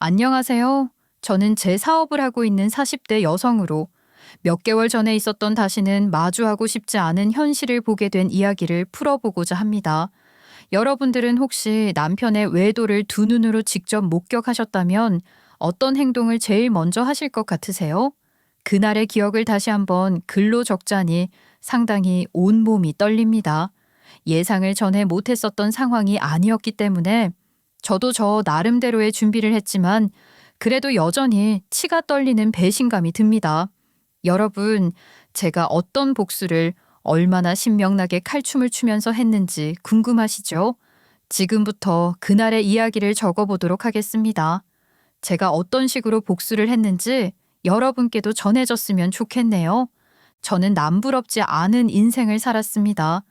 안녕하세요. 저는 제 사업을 하고 있는 40대 여성으로 몇 개월 전에 있었던 다시는 마주하고 싶지 않은 현실을 보게 된 이야기를 풀어보고자 합니다. 여러분들은 혹시 남편의 외도를 두 눈으로 직접 목격하셨다면 어떤 행동을 제일 먼저 하실 것 같으세요? 그날의 기억을 다시 한번 글로 적자니 상당히 온몸이 떨립니다. 예상을 전에 못했었던 상황이 아니었기 때문에 저도 저 나름대로의 준비를 했지만 그래도 여전히 치가 떨리는 배신감이 듭니다. 여러분, 제가 어떤 복수를 얼마나 신명나게 칼춤을 추면서 했는지 궁금하시죠? 지금부터 그날의 이야기를 적어보도록 하겠습니다. 제가 어떤 식으로 복수를 했는지 여러분께도 전해졌으면 좋겠네요. 저는 남부럽지 않은 인생을 살았습니다.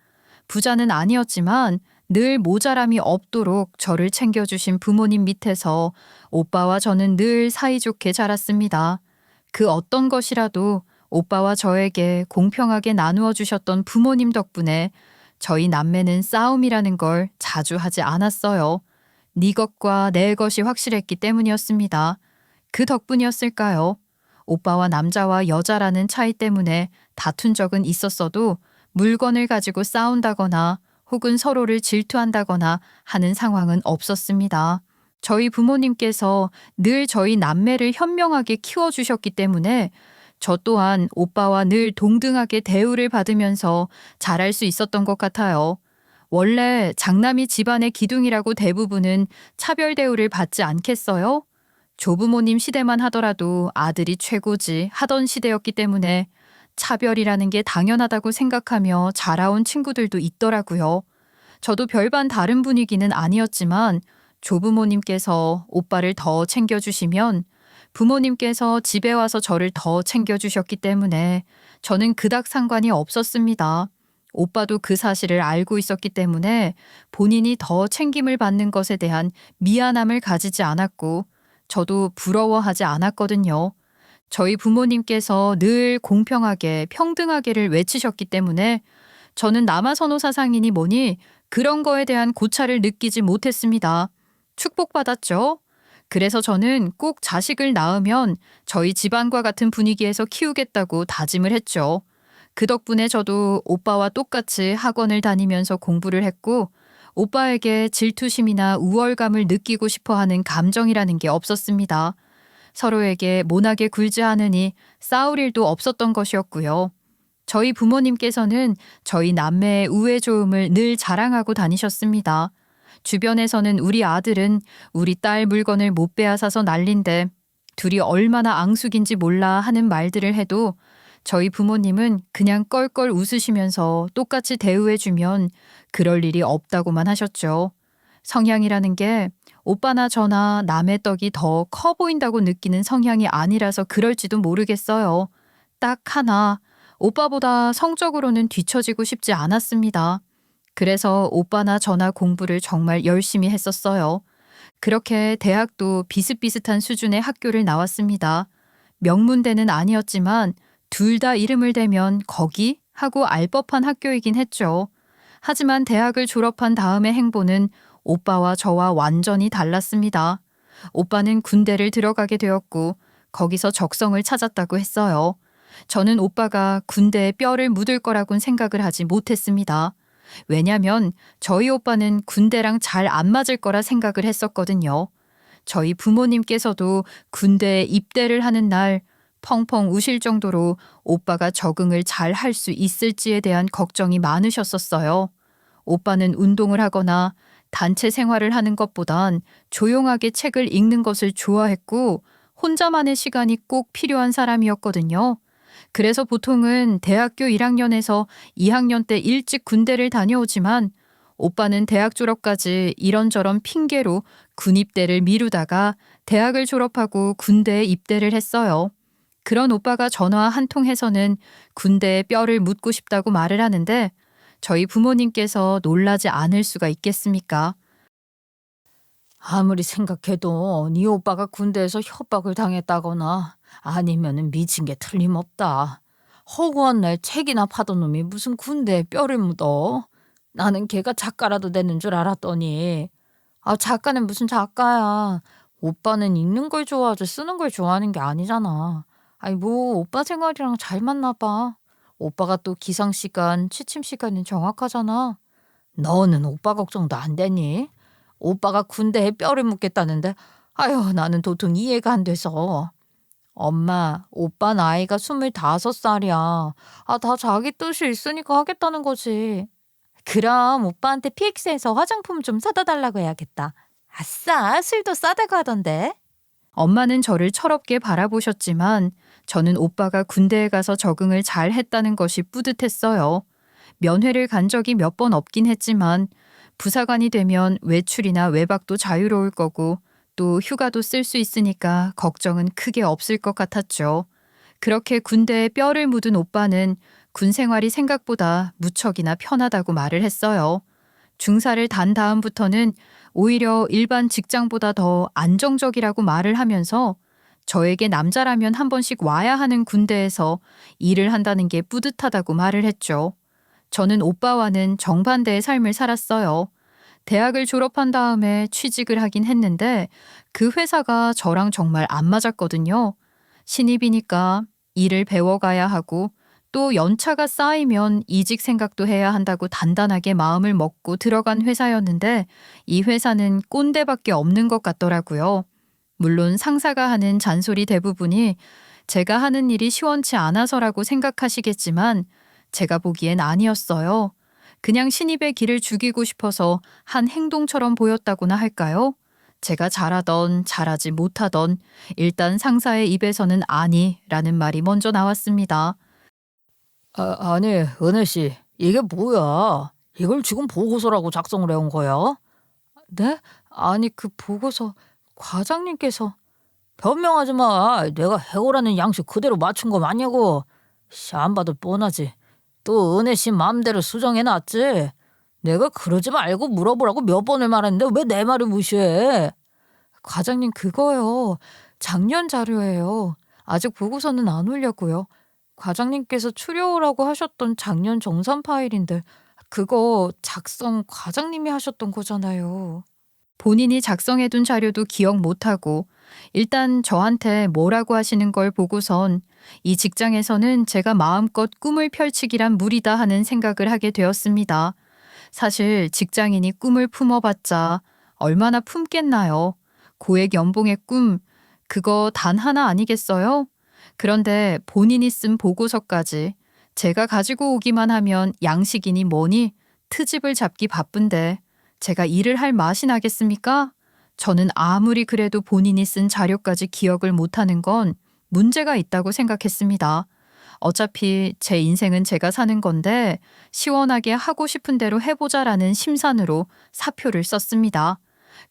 부자는 아니었지만 늘 모자람이 없도록 저를 챙겨주신 부모님 밑에서 오빠와 저는 늘 사이좋게 자랐습니다. 그 어떤 것이라도 오빠와 저에게 공평하게 나누어 주셨던 부모님 덕분에 저희 남매는 싸움이라는 걸 자주 하지 않았어요. 네 것과 내 것이 확실했기 때문이었습니다. 그 덕분이었을까요? 오빠와 남자와 여자라는 차이 때문에 다툰 적은 있었어도 물건을 가지고 싸운다거나 혹은 서로를 질투한다거나 하는 상황은 없었습니다. 저희 부모님께서 늘 저희 남매를 현명하게 키워주셨기 때문에 저 또한 오빠와 늘 동등하게 대우를 받으면서 자랄 수 있었던 것 같아요. 원래 장남이 집안의 기둥이라고 대부분은 차별 대우를 받지 않겠어요? 조부모님 시대만 하더라도 아들이 최고지 하던 시대였기 때문에 차별이라는 게 당연하다고 생각하며 자라온 친구들도 있더라고요. 저도 별반 다른 분위기는 아니었지만 조부모님께서 오빠를 더 챙겨주시면 부모님께서 집에 와서 저를 더 챙겨주셨기 때문에 저는 그닥 상관이 없었습니다. 오빠도 그 사실을 알고 있었기 때문에 본인이 더 챙김을 받는 것에 대한 미안함을 가지지 않았고 저도 부러워하지 않았거든요. 저희 부모님께서 늘 공평하게 평등하게를 외치셨기 때문에 저는 남아선호 사상이니 뭐니 그런 거에 대한 고찰을 느끼지 못했습니다. 축복받았죠? 그래서 저는 꼭 자식을 낳으면 저희 집안과 같은 분위기에서 키우겠다고 다짐을 했죠. 그 덕분에 저도 오빠와 똑같이 학원을 다니면서 공부를 했고 오빠에게 질투심이나 우월감을 느끼고 싶어 하는 감정이라는 게 없었습니다. 서로에게 모나게 굴지 않으니 싸울 일도 없었던 것이었고요. 저희 부모님께서는 저희 남매의 우애 좋음을 늘 자랑하고 다니셨습니다. 주변에서는 우리 아들은 우리 딸 물건을 못 빼앗아서 난린데 둘이 얼마나 앙숙인지 몰라 하는 말들을 해도 저희 부모님은 그냥 껄껄 웃으시면서 똑같이 대우해주면 그럴 일이 없다고만 하셨죠. 성향이라는 게 오빠나 저나 남의 떡이 더 커 보인다고 느끼는 성향이 아니라서 그럴지도 모르겠어요. 딱 하나, 오빠보다 성적으로는 뒤처지고 싶지 않았습니다. 그래서 오빠나 저나 공부를 정말 열심히 했었어요. 그렇게 대학도 비슷비슷한 수준의 학교를 나왔습니다. 명문대는 아니었지만 둘 다 이름을 대면 거기? 하고 알 법한 학교이긴 했죠. 하지만 대학을 졸업한 다음의 행보는 오빠와 저와 완전히 달랐습니다. 오빠는 군대를 들어가게 되었고 거기서 적성을 찾았다고 했어요. 저는 오빠가 군대에 뼈를 묻을 거라고는 생각을 하지 못했습니다. 왜냐면 저희 오빠는 군대랑 잘 안 맞을 거라 생각을 했었거든요. 저희 부모님께서도 군대에 입대를 하는 날 펑펑 우실 정도로 오빠가 적응을 잘 할 수 있을지에 대한 걱정이 많으셨었어요. 오빠는 운동을 하거나 단체 생활을 하는 것보단 조용하게 책을 읽는 것을 좋아했고 혼자만의 시간이 꼭 필요한 사람이었거든요. 그래서 보통은 대학교 1학년에서 2학년 때 일찍 군대를 다녀오지만 오빠는 대학 졸업까지 이런저런 핑계로 군입대를 미루다가 대학을 졸업하고 군대에 입대를 했어요. 그런 오빠가 전화 한 통 해서는 군대에 뼈를 묻고 싶다고 말을 하는데 저희 부모님께서 놀라지 않을 수가 있겠습니까? 아무리 생각해도 네 오빠가 군대에서 협박을 당했다거나 아니면은 미친 게 틀림없다. 허구한 날 책이나 파던 놈이 무슨 군대에 뼈를 묻어. 나는 걔가 작가라도 되는 줄 알았더니 작가는 무슨 작가야. 오빠는 읽는 걸 좋아하지 쓰는 걸 좋아하는 게 아니잖아. 아니 뭐 오빠 생활이랑 잘 맞나 봐. 오빠가 또 기상 시간, 취침 시간이 정확하잖아. 너는 오빠 걱정도 안 되니? 오빠가 군대에 뼈를 묻겠다는데 아유 나는 도통 이해가 안 돼서. 엄마, 오빠 나이가 25살이야. 아, 다 자기 뜻이 있으니까 하겠다는 거지. 그럼 오빠한테 PX에서 화장품 좀 사다 달라고 해야겠다. 아싸, 술도 싸다고 하던데. 엄마는 저를 철없게 바라보셨지만 저는 오빠가 군대에 가서 적응을 잘 했다는 것이 뿌듯했어요. 면회를 간 적이 몇 번 없긴 했지만 부사관이 되면 외출이나 외박도 자유로울 거고 또 휴가도 쓸 수 있으니까 걱정은 크게 없을 것 같았죠. 그렇게 군대에 뼈를 묻은 오빠는 군 생활이 생각보다 무척이나 편하다고 말을 했어요. 중사를 단 다음부터는 오히려 일반 직장보다 더 안정적이라고 말을 하면서 저에게 남자라면 한 번씩 와야 하는 군대에서 일을 한다는 게 뿌듯하다고 말을 했죠. 저는 오빠와는 정반대의 삶을 살았어요. 대학을 졸업한 다음에 취직을 하긴 했는데 그 회사가 저랑 정말 안 맞았거든요. 신입이니까 일을 배워가야 하고 또 연차가 쌓이면 이직 생각도 해야 한다고 단단하게 마음을 먹고 들어간 회사였는데 이 회사는 꼰대밖에 없는 것 같더라고요. 물론 상사가 하는 잔소리 대부분이 제가 하는 일이 시원치 않아서라고 생각하시겠지만 제가 보기엔 아니었어요. 그냥 신입의 길을 죽이고 싶어서 한 행동처럼 보였다고나 할까요? 제가 잘하던 잘하지 못하던 일단 상사의 입에서는 아니라는 말이 먼저 나왔습니다. 아니, 은혜 씨, 이게 뭐야? 이걸 지금 보고서라고 작성을 해온 거야? 네? 아니, 그 보고서 과장님께서 변명하지 마. 내가 해오라는 양식 그대로 맞춘 거 맞냐고. 안 봐도 뻔하지. 또 은혜 씨 마음대로 수정해놨지. 내가 그러지 말고 물어보라고 몇 번을 말했는데 왜 내 말을 무시해? 과장님 그거요. 작년 자료예요. 아직 보고서는 안 올렸고요. 과장님께서 추려오라고 하셨던 작년 정산 파일인데 그거 작성 과장님이 하셨던 거잖아요. 본인이 작성해둔 자료도 기억 못하고 일단 저한테 뭐라고 하시는 걸 보고선 이 직장에서는 제가 마음껏 꿈을 펼치기란 무리다 하는 생각을 하게 되었습니다. 사실 직장인이 꿈을 품어봤자 얼마나 품겠나요? 고액 연봉의 꿈, 그거 단 하나 아니겠어요? 그런데 본인이 쓴 보고서까지 제가 가지고 오기만 하면 양식이니 뭐니 트집을 잡기 바쁜데 제가 일을 할 맛이 나겠습니까? 저는 아무리 그래도 본인이 쓴 자료까지 기억을 못하는 건 문제가 있다고 생각했습니다. 어차피 제 인생은 제가 사는 건데 시원하게 하고 싶은 대로 해보자라는 심산으로 사표를 썼습니다.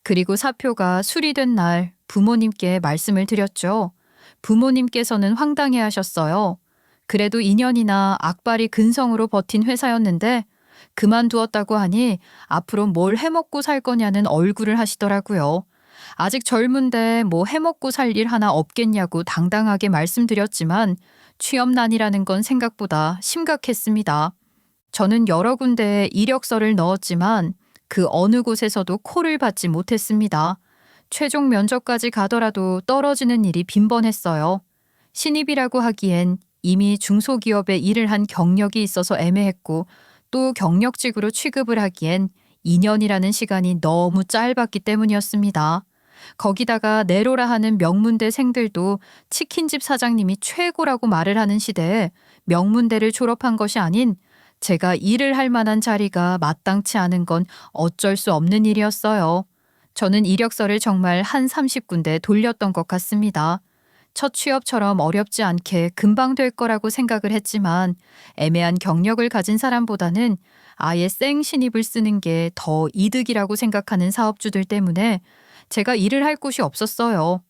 그리고 사표가 수리된 날 부모님께 말씀을 드렸죠. 부모님께서는 황당해 하셨어요. 그래도 2년이나 악발이 근성으로 버틴 회사였는데 그만두었다고 하니 앞으로 뭘 해먹고 살 거냐는 얼굴을 하시더라고요. 아직 젊은데 뭐 해먹고 살 일 하나 없겠냐고 당당하게 말씀드렸지만 취업난이라는 건 생각보다 심각했습니다. 저는 여러 군데에 이력서를 넣었지만 그 어느 곳에서도 콜을 받지 못했습니다. 최종 면접까지 가더라도 떨어지는 일이 빈번했어요. 신입이라고 하기엔 이미 중소기업에 일을 한 경력이 있어서 애매했고 또 경력직으로 취급을 하기엔 2년이라는 시간이 너무 짧았기 때문이었습니다. 거기다가 내로라 하는 명문대생들도 치킨집 사장님이 최고라고 말을 하는 시대에 명문대를 졸업한 것이 아닌 제가 일을 할 만한 자리가 마땅치 않은 건 어쩔 수 없는 일이었어요. 저는 이력서를 정말 한 30군데 돌렸던 것 같습니다. 첫 취업처럼 어렵지 않게 금방 될 거라고 생각을 했지만 애매한 경력을 가진 사람보다는 아예 생 신입을 쓰는 게 더 이득이라고 생각하는 사업주들 때문에 제가 일을 할 곳이 없었어요.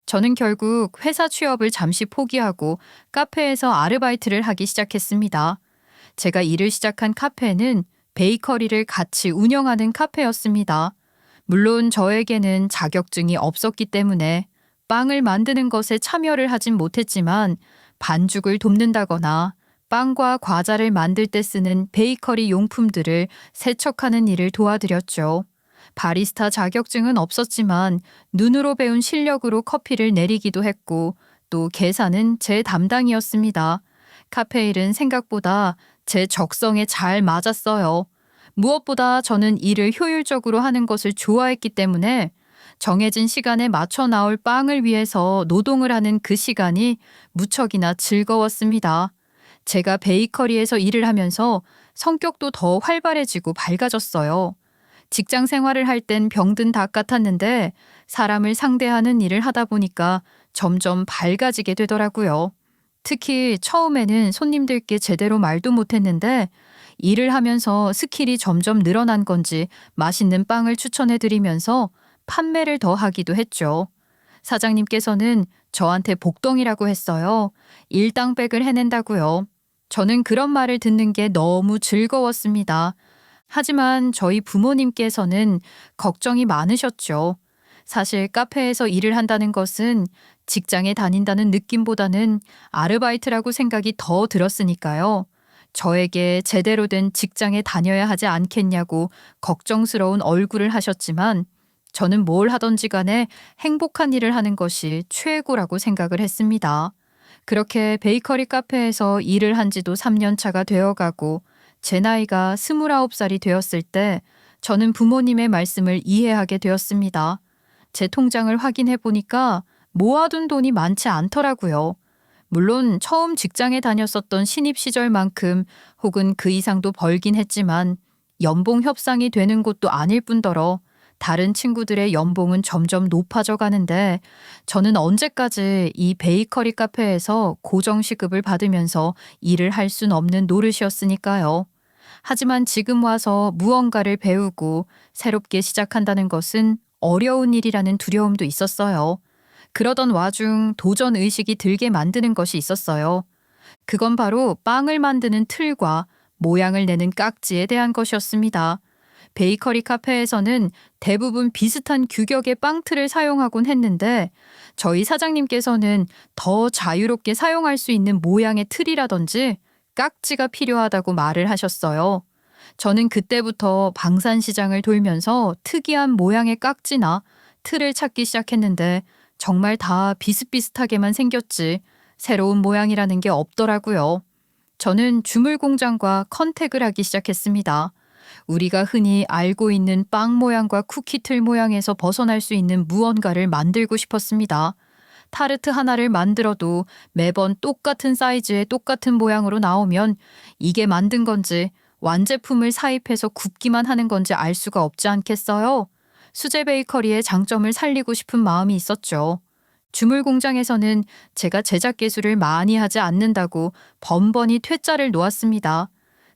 저는 결국 회사 취업을 잠시 포기하고 카페에서 아르바이트를 하기 시작했습니다. 제가 일을 시작한 카페는 베이커리를 같이 운영하는 카페였습니다. 물론 저에게는 자격증이 없었기 때문에 빵을 만드는 것에 참여를 하진 못했지만 반죽을 돕는다거나 빵과 과자를 만들 때 쓰는 베이커리 용품들을 세척하는 일을 도와드렸죠. 바리스타 자격증은 없었지만 눈으로 배운 실력으로 커피를 내리기도 했고 또 계산은 제 담당이었습니다. 카페 일은 생각보다 제 적성에 잘 맞았어요. 무엇보다 저는 일을 효율적으로 하는 것을 좋아했기 때문에 정해진 시간에 맞춰 나올 빵을 위해서 노동을 하는 그 시간이 무척이나 즐거웠습니다. 제가 베이커리에서 일을 하면서 성격도 더 활발해지고 밝아졌어요. 직장 생활을 할 땐 병든 닭 같았는데 사람을 상대하는 일을 하다 보니까 점점 밝아지게 되더라고요. 특히 처음에는 손님들께 제대로 말도 못했는데 일을 하면서 스킬이 점점 늘어난 건지 맛있는 빵을 추천해 드리면서 판매를 더 하기도 했죠. 사장님께서는 저한테 복덩이라고 했어요. 일당백을 해낸다고요. 저는 그런 말을 듣는 게 너무 즐거웠습니다. 하지만 저희 부모님께서는 걱정이 많으셨죠. 사실 카페에서 일을 한다는 것은 직장에 다닌다는 느낌보다는 아르바이트라고 생각이 더 들었으니까요. 저에게 제대로 된 직장에 다녀야 하지 않겠냐고 걱정스러운 얼굴을 하셨지만 저는 뭘 하던지 간에 행복한 일을 하는 것이 최고라고 생각을 했습니다. 그렇게 베이커리 카페에서 일을 한 지도 3년 차가 되어가고 제 나이가 29살이 되었을 때 저는 부모님의 말씀을 이해하게 되었습니다. 제 통장을 확인해 보니까 모아둔 돈이 많지 않더라고요. 물론 처음 직장에 다녔었던 신입 시절만큼 혹은 그 이상도 벌긴 했지만 연봉 협상이 되는 곳도 아닐 뿐더러 다른 친구들의 연봉은 점점 높아져 가는데 저는 언제까지 이 베이커리 카페에서 고정시급을 받으면서 일을 할 순 없는 노릇이었으니까요. 하지만 지금 와서 무언가를 배우고 새롭게 시작한다는 것은 어려운 일이라는 두려움도 있었어요. 그러던 와중 도전 의식이 들게 만드는 것이 있었어요. 그건 바로 빵을 만드는 틀과 모양을 내는 깍지에 대한 것이었습니다. 베이커리 카페에서는 대부분 비슷한 규격의 빵틀을 사용하곤 했는데 저희 사장님께서는 더 자유롭게 사용할 수 있는 모양의 틀이라든지 깍지가 필요하다고 말을 하셨어요. 저는 그때부터 방산시장을 돌면서 특이한 모양의 깍지나 틀을 찾기 시작했는데 정말 다 비슷비슷하게만 생겼지 새로운 모양이라는 게 없더라고요. 저는 주물 공장과 컨택을 하기 시작했습니다. 우리가 흔히 알고 있는 빵 모양과 쿠키 틀 모양에서 벗어날 수 있는 무언가를 만들고 싶었습니다. 타르트 하나를 만들어도 매번 똑같은 사이즈의 똑같은 모양으로 나오면 이게 만든 건지 완제품을 사입해서 굽기만 하는 건지 알 수가 없지 않겠어요? 수제 베이커리의 장점을 살리고 싶은 마음이 있었죠. 주물 공장에서는 제가 제작 기술을 많이 하지 않는다고 번번이 퇴짜를 놓았습니다.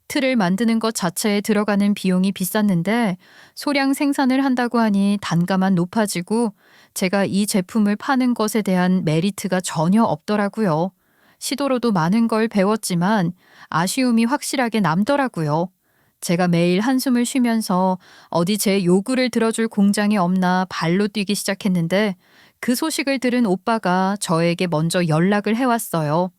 틀을 만드는 것 자체에 들어가는 비용이 비쌌는데 소량 생산을 한다고 하니 단가만 높아지고 제가 이 제품을 파는 것에 대한 메리트가 전혀 없더라고요. 시도로도 많은 걸 배웠지만 아쉬움이 확실하게 남더라고요. 제가 매일 한숨을 쉬면서 어디 제 요구를 들어줄 공장이 없나 발로 뛰기 시작했는데 그 소식을 들은 오빠가 저에게 먼저 연락을 해왔어요.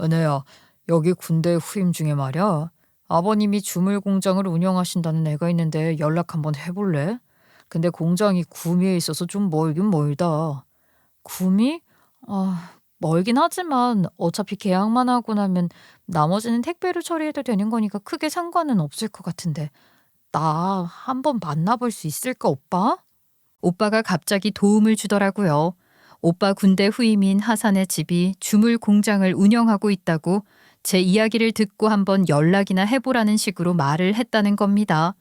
은혜야, 여기 군대 후임 중에 말이야. 아버님이 주물 공장을 운영하신다는 애가 있는데 연락 한번 해볼래? 근데 공장이 구미에 있어서 좀 멀긴 멀다. 구미? 멀긴 하지만 어차피 계약만 하고 나면 나머지는 택배로 처리해도 되는 거니까 크게 상관은 없을 것 같은데. 나 한번 만나볼 수 있을까, 오빠? 오빠가 갑자기 도움을 주더라고요. 오빠 군대 후임인 하산의 집이 주물 공장을 운영하고 있다고 제 이야기를 듣고 한번 연락이나 해보라는 식으로 말을 했다는 겁니다.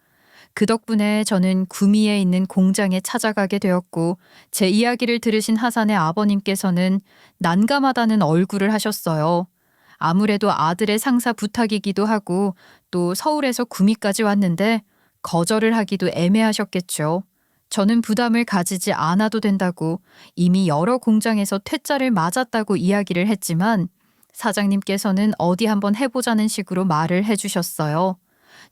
그 덕분에 저는 구미에 있는 공장에 찾아가게 되었고 제 이야기를 들으신 하산의 아버님께서는 난감하다는 얼굴을 하셨어요. 아무래도 아들의 상사 부탁이기도 하고 또 서울에서 구미까지 왔는데 거절을 하기도 애매하셨겠죠. 저는 부담을 가지지 않아도 된다고 이미 여러 공장에서 퇴짜를 맞았다고 이야기를 했지만 사장님께서는 어디 한번 해보자는 식으로 말을 해주셨어요.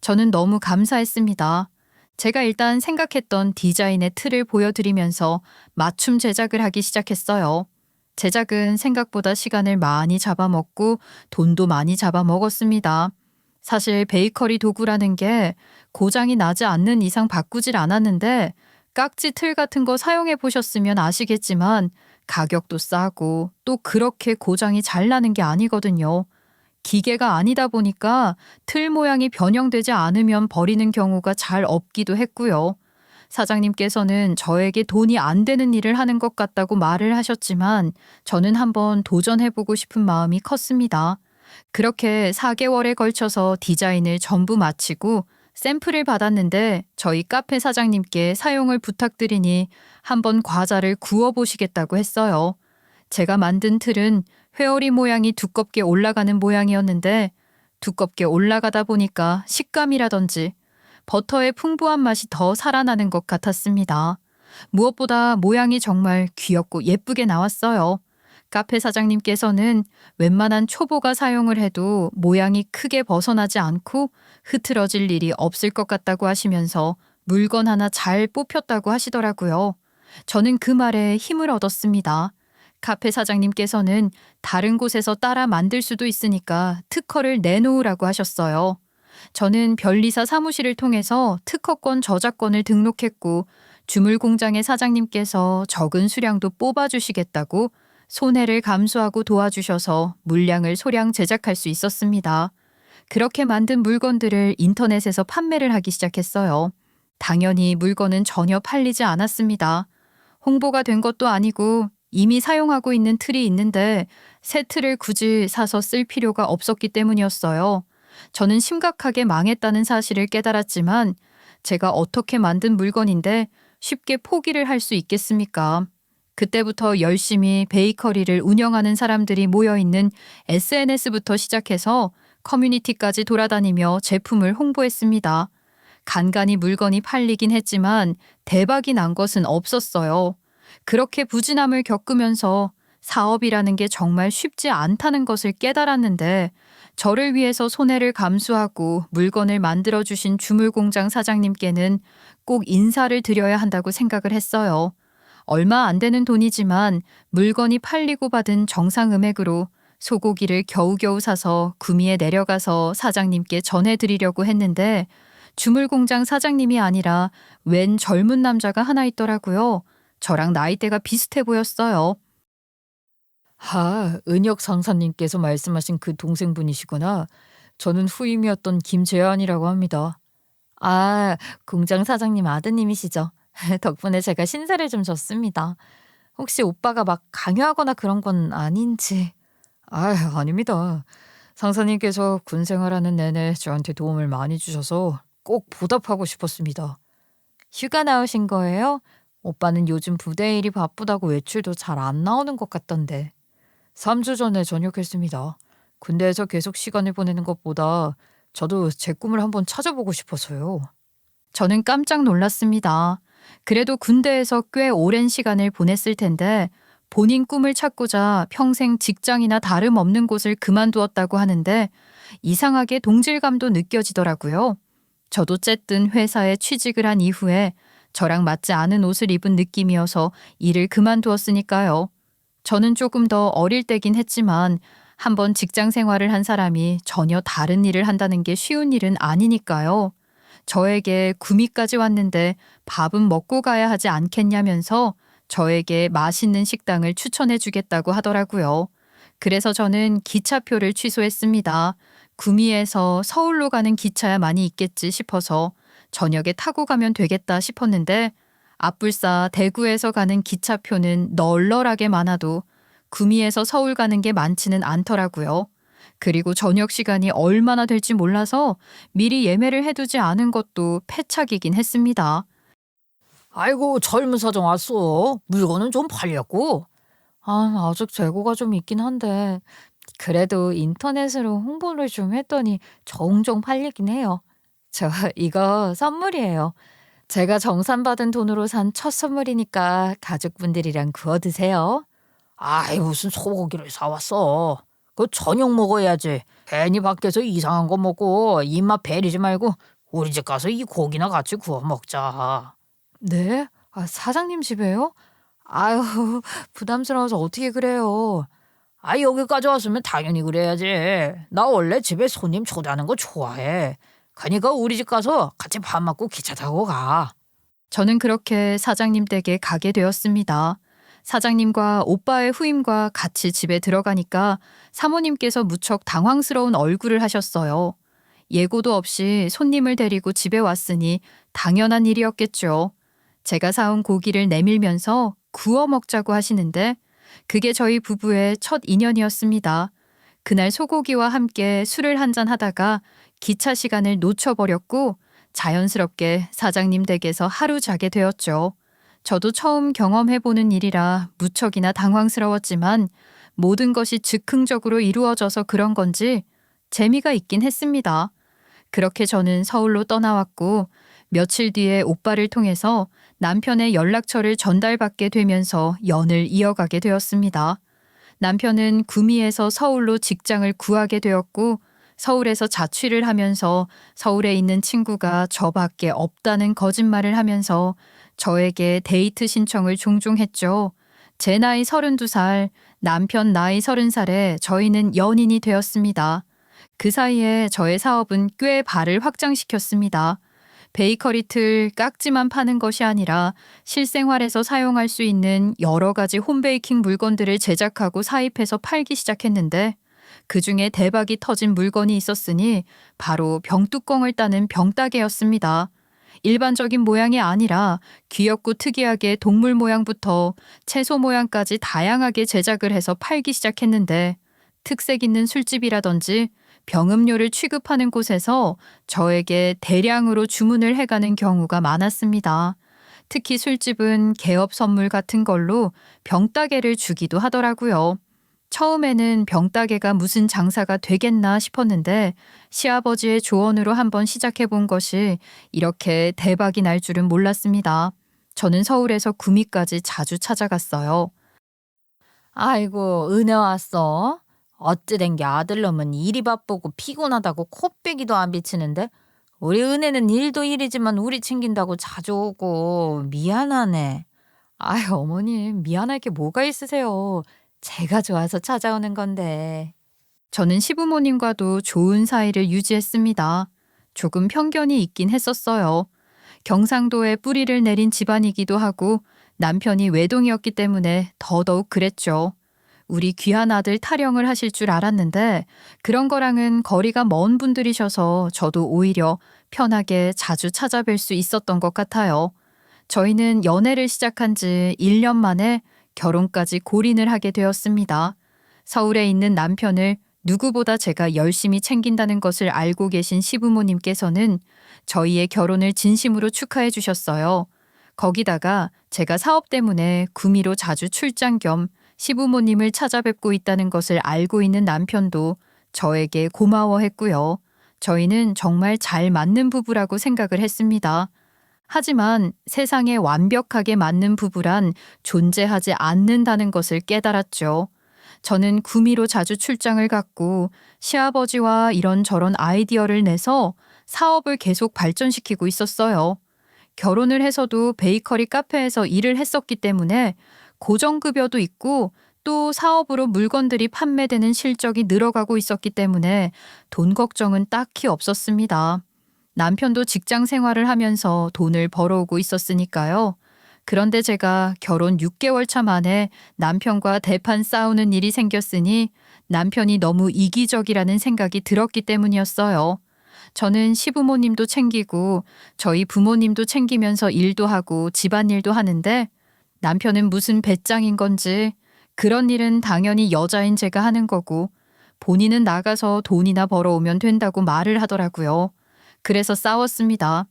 저는 너무 감사했습니다. 제가 일단 생각했던 디자인의 틀을 보여드리면서 맞춤 제작을 하기 시작했어요. 제작은 생각보다 시간을 많이 잡아먹고 돈도 많이 잡아먹었습니다. 사실 베이커리 도구라는 게 고장이 나지 않는 이상 바꾸질 않았는데 깍지 틀 같은 거 사용해 보셨으면 아시겠지만 가격도 싸고 또 그렇게 고장이 잘 나는 게 아니거든요. 기계가 아니다 보니까 틀 모양이 변형되지 않으면 버리는 경우가 잘 없기도 했고요. 사장님께서는 저에게 돈이 안 되는 일을 하는 것 같다고 말을 하셨지만 저는 한번 도전해보고 싶은 마음이 컸습니다. 그렇게 4개월에 걸쳐서 디자인을 전부 마치고 샘플을 받았는데 저희 카페 사장님께 사용을 부탁드리니 한번 과자를 구워보시겠다고 했어요. 제가 만든 틀은 회오리 모양이 두껍게 올라가는 모양이었는데 두껍게 올라가다 보니까 식감이라든지 버터의 풍부한 맛이 더 살아나는 것 같았습니다. 무엇보다 모양이 정말 귀엽고 예쁘게 나왔어요. 카페 사장님께서는 웬만한 초보가 사용을 해도 모양이 크게 벗어나지 않고 흐트러질 일이 없을 것 같다고 하시면서 물건 하나 잘 뽑혔다고 하시더라고요. 저는 그 말에 힘을 얻었습니다. 카페 사장님께서는 다른 곳에서 따라 만들 수도 있으니까 특허를 내놓으라고 하셨어요. 저는 변리사 사무실을 통해서 특허권 저작권을 등록했고 주물 공장의 사장님께서 적은 수량도 뽑아주시겠다고 손해를 감수하고 도와주셔서 물량을 소량 제작할 수 있었습니다. 그렇게 만든 물건들을 인터넷에서 판매를 하기 시작했어요. 당연히 물건은 전혀 팔리지 않았습니다. 홍보가 된 것도 아니고 이미 사용하고 있는 틀이 있는데 새 틀을 굳이 사서 쓸 필요가 없었기 때문이었어요. 저는 심각하게 망했다는 사실을 깨달았지만 제가 어떻게 만든 물건인데 쉽게 포기를 할 수 있겠습니까? 그때부터 열심히 베이커리를 운영하는 사람들이 모여있는 SNS부터 시작해서 커뮤니티까지 돌아다니며 제품을 홍보했습니다. 간간히 물건이 팔리긴 했지만 대박이 난 것은 없었어요. 그렇게 부진함을 겪으면서 사업이라는 게 정말 쉽지 않다는 것을 깨달았는데 저를 위해서 손해를 감수하고 물건을 만들어주신 주물공장 사장님께는 꼭 인사를 드려야 한다고 생각을 했어요. 얼마 안 되는 돈이지만 물건이 팔리고 받은 정상금액으로 소고기를 겨우겨우 사서 구미에 내려가서 사장님께 전해드리려고 했는데 주물공장 사장님이 아니라 웬 젊은 남자가 하나 있더라고요. 저랑 나이대가 비슷해 보였어요. 은혁 상사님께서 말씀하신 그 동생분이시구나. 저는 후임이었던 김재환이라고 합니다. 공장 사장님 아드님이시죠. 덕분에 제가 신세를 좀 졌습니다. 혹시 오빠가 막 강요하거나 그런 건 아닌지. 아닙니다. 상사님께서 군 생활하는 내내 저한테 도움을 많이 주셔서 꼭 보답하고 싶었습니다. 휴가 나오신 거예요? 오빠는 요즘 부대 일이 바쁘다고 외출도 잘 안 나오는 것 같던데. 3주 전에 전역했습니다. 군대에서 계속 시간을 보내는 것보다 저도 제 꿈을 한번 찾아보고 싶어서요. 저는 깜짝 놀랐습니다. 그래도 군대에서 꽤 오랜 시간을 보냈을 텐데 본인 꿈을 찾고자 평생 직장이나 다름없는 곳을 그만두었다고 하는데 이상하게 동질감도 느껴지더라고요. 저도 쨌든 회사에 취직을 한 이후에 저랑 맞지 않은 옷을 입은 느낌이어서 일을 그만두었으니까요. 저는 조금 더 어릴 때긴 했지만 한번 직장 생활을 한 사람이 전혀 다른 일을 한다는 게 쉬운 일은 아니니까요. 저에게 구미까지 왔는데 밥은 먹고 가야 하지 않겠냐면서 저에게 맛있는 식당을 추천해 주겠다고 하더라고요. 그래서 저는 기차표를 취소했습니다. 구미에서 서울로 가는 기차야 많이 있겠지 싶어서 저녁에 타고 가면 되겠다 싶었는데 앞불사 대구에서 가는 기차표는 널널하게 많아도 구미에서 서울 가는 게 많지는 않더라고요. 그리고 저녁 시간이 얼마나 될지 몰라서 미리 예매를 해두지 않은 것도 패착이긴 했습니다. 아이고 젊은 사정 왔어. 물건은 좀 팔렸고. 아직 재고가 좀 있긴 한데 그래도 인터넷으로 홍보를 좀 했더니 종종 팔리긴 해요. 저 이거 선물이에요. 제가 정산받은 돈으로 산 첫 선물이니까 가족분들이랑 구워 드세요. 무슨 소고기를 사왔어. 그거 저녁 먹어야지. 괜히 밖에서 이상한 거 먹고 입맛 배리지 말고 우리 집 가서 이 고기나 같이 구워 먹자. 네? 사장님 집에요? 아유, 부담스러워서 어떻게 그래요. 여기까지 왔으면 당연히 그래야지. 나 원래 집에 손님 초대하는 거 좋아해. 그러니까 우리 집 가서 같이 밥 먹고 기차 타고 가. 저는 그렇게 사장님 댁에 가게 되었습니다. 사장님과 오빠의 후임과 같이 집에 들어가니까 사모님께서 무척 당황스러운 얼굴을 하셨어요. 예고도 없이 손님을 데리고 집에 왔으니 당연한 일이었겠죠. 제가 사온 고기를 내밀면서 구워 먹자고 하시는데 그게 저희 부부의 첫 인연이었습니다. 그날 소고기와 함께 술을 한잔 하다가 기차 시간을 놓쳐버렸고 자연스럽게 사장님 댁에서 하루 자게 되었죠. 저도 처음 경험해보는 일이라 무척이나 당황스러웠지만 모든 것이 즉흥적으로 이루어져서 그런 건지 재미가 있긴 했습니다. 그렇게 저는 서울로 떠나왔고 며칠 뒤에 오빠를 통해서 남편의 연락처를 전달받게 되면서 연을 이어가게 되었습니다. 남편은 구미에서 서울로 직장을 구하게 되었고 서울에서 자취를 하면서 서울에 있는 친구가 저밖에 없다는 거짓말을 하면서 저에게 데이트 신청을 종종 했죠. 제 나이 32살, 남편 나이 30살에 저희는 연인이 되었습니다. 그 사이에 저의 사업은 꽤 발을 확장시켰습니다. 베이커리 틀 깍지만 파는 것이 아니라 실생활에서 사용할 수 있는 여러 가지 홈베이킹 물건들을 제작하고 사입해서 팔기 시작했는데 그중에 대박이 터진 물건이 있었으니 바로 병뚜껑을 따는 병따개였습니다. 일반적인 모양이 아니라 귀엽고 특이하게 동물 모양부터 채소 모양까지 다양하게 제작을 해서 팔기 시작했는데 특색 있는 술집이라든지 병음료를 취급하는 곳에서 저에게 대량으로 주문을 해가는 경우가 많았습니다. 특히 술집은 개업 선물 같은 걸로 병따개를 주기도 하더라고요. 처음에는 병따개가 무슨 장사가 되겠나 싶었는데 시아버지의 조언으로 한번 시작해 본 것이 이렇게 대박이 날 줄은 몰랐습니다. 저는 서울에서 구미까지 자주 찾아갔어요. 아이고, 은혜 왔어. 어찌 된 게 아들놈은 일이 바쁘고 피곤하다고 코빼기도 안 비치는데 우리 은혜는 일도 일이지만 우리 챙긴다고 자주 오고 미안하네. 아유, 어머님, 미안할 게 뭐가 있으세요. 제가 좋아서 찾아오는 건데. 저는 시부모님과도 좋은 사이를 유지했습니다. 조금 편견이 있긴 했었어요. 경상도에 뿌리를 내린 집안이기도 하고 남편이 외동이었기 때문에 더더욱 그랬죠. 우리 귀한 아들 타령을 하실 줄 알았는데 그런 거랑은 거리가 먼 분들이셔서 저도 오히려 편하게 자주 찾아뵐 수 있었던 것 같아요. 저희는 연애를 시작한 지 1년 만에 결혼까지 골인을 하게 되었습니다. 서울에 있는 남편을 누구보다 제가 열심히 챙긴다는 것을 알고 계신 시부모님께서는 저희의 결혼을 진심으로 축하해 주셨어요. 거기다가 제가 사업 때문에 구미로 자주 출장 겸 시부모님을 찾아뵙고 있다는 것을 알고 있는 남편도 저에게 고마워했고요. 저희는 정말 잘 맞는 부부라고 생각을 했습니다. 하지만 세상에 완벽하게 맞는 부부란 존재하지 않는다는 것을 깨달았죠. 저는 구미로 자주 출장을 갔고 시아버지와 이런저런 아이디어를 내서 사업을 계속 발전시키고 있었어요. 결혼을 해서도 베이커리 카페에서 일을 했었기 때문에 고정급여도 있고 또 사업으로 물건들이 판매되는 실적이 늘어가고 있었기 때문에 돈 걱정은 딱히 없었습니다. 남편도 직장 생활을 하면서 돈을 벌어오고 있었으니까요. 그런데 제가 결혼 6개월 차 만에 남편과 대판 싸우는 일이 생겼으니 남편이 너무 이기적이라는 생각이 들었기 때문이었어요. 저는 시부모님도 챙기고 저희 부모님도 챙기면서 일도 하고 집안일도 하는데 남편은 무슨 배짱인 건지 그런 일은 당연히 여자인 제가 하는 거고 본인은 나가서 돈이나 벌어오면 된다고 말을 하더라고요. 그래서 싸웠습니다.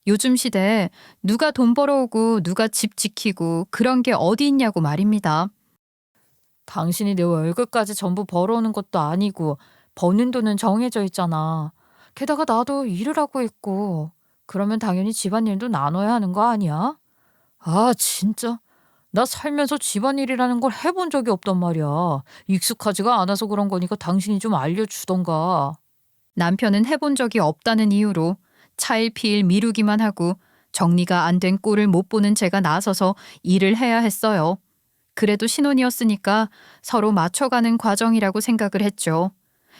요즘 시대에 누가 돈 벌어오고 누가 집 지키고 그런 게 어디 있냐고 말입니다. 당신이 내 월급까지 전부 벌어오는 것도 아니고 버는 돈은 정해져 있잖아. 게다가 나도 일을 하고 있고 그러면 당연히 집안일도 나눠야 하는 거 아니야? 아, 진짜. 나 살면서 집안일이라는 걸 해본 적이 없단 말이야. 익숙하지가 않아서 그런 거니까 당신이 좀 알려주던가. 남편은 해본 적이 없다는 이유로 차일피일 미루기만 하고 정리가 안 된 꼴을 못 보는 제가 나서서 일을 해야 했어요. 그래도 신혼이었으니까 서로 맞춰가는 과정이라고 생각을 했죠.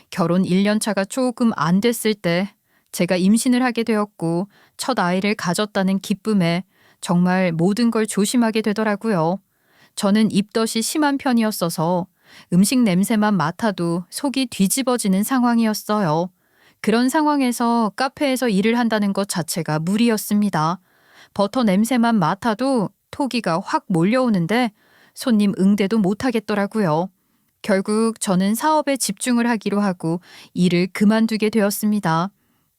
결혼 1년 차가 조금 안 됐을 때 제가 임신을 하게 되었고 첫 아이를 가졌다는 기쁨에 정말 모든 걸 조심하게 되더라고요. 저는 입덧이 심한 편이었어서 음식 냄새만 맡아도 속이 뒤집어지는 상황이었어요. 그런 상황에서 카페에서 일을 한다는 것 자체가 무리였습니다. 버터 냄새만 맡아도 토기가 확 몰려오는데 손님 응대도 못하겠더라고요. 결국 저는 사업에 집중을 하기로 하고 일을 그만두게 되었습니다.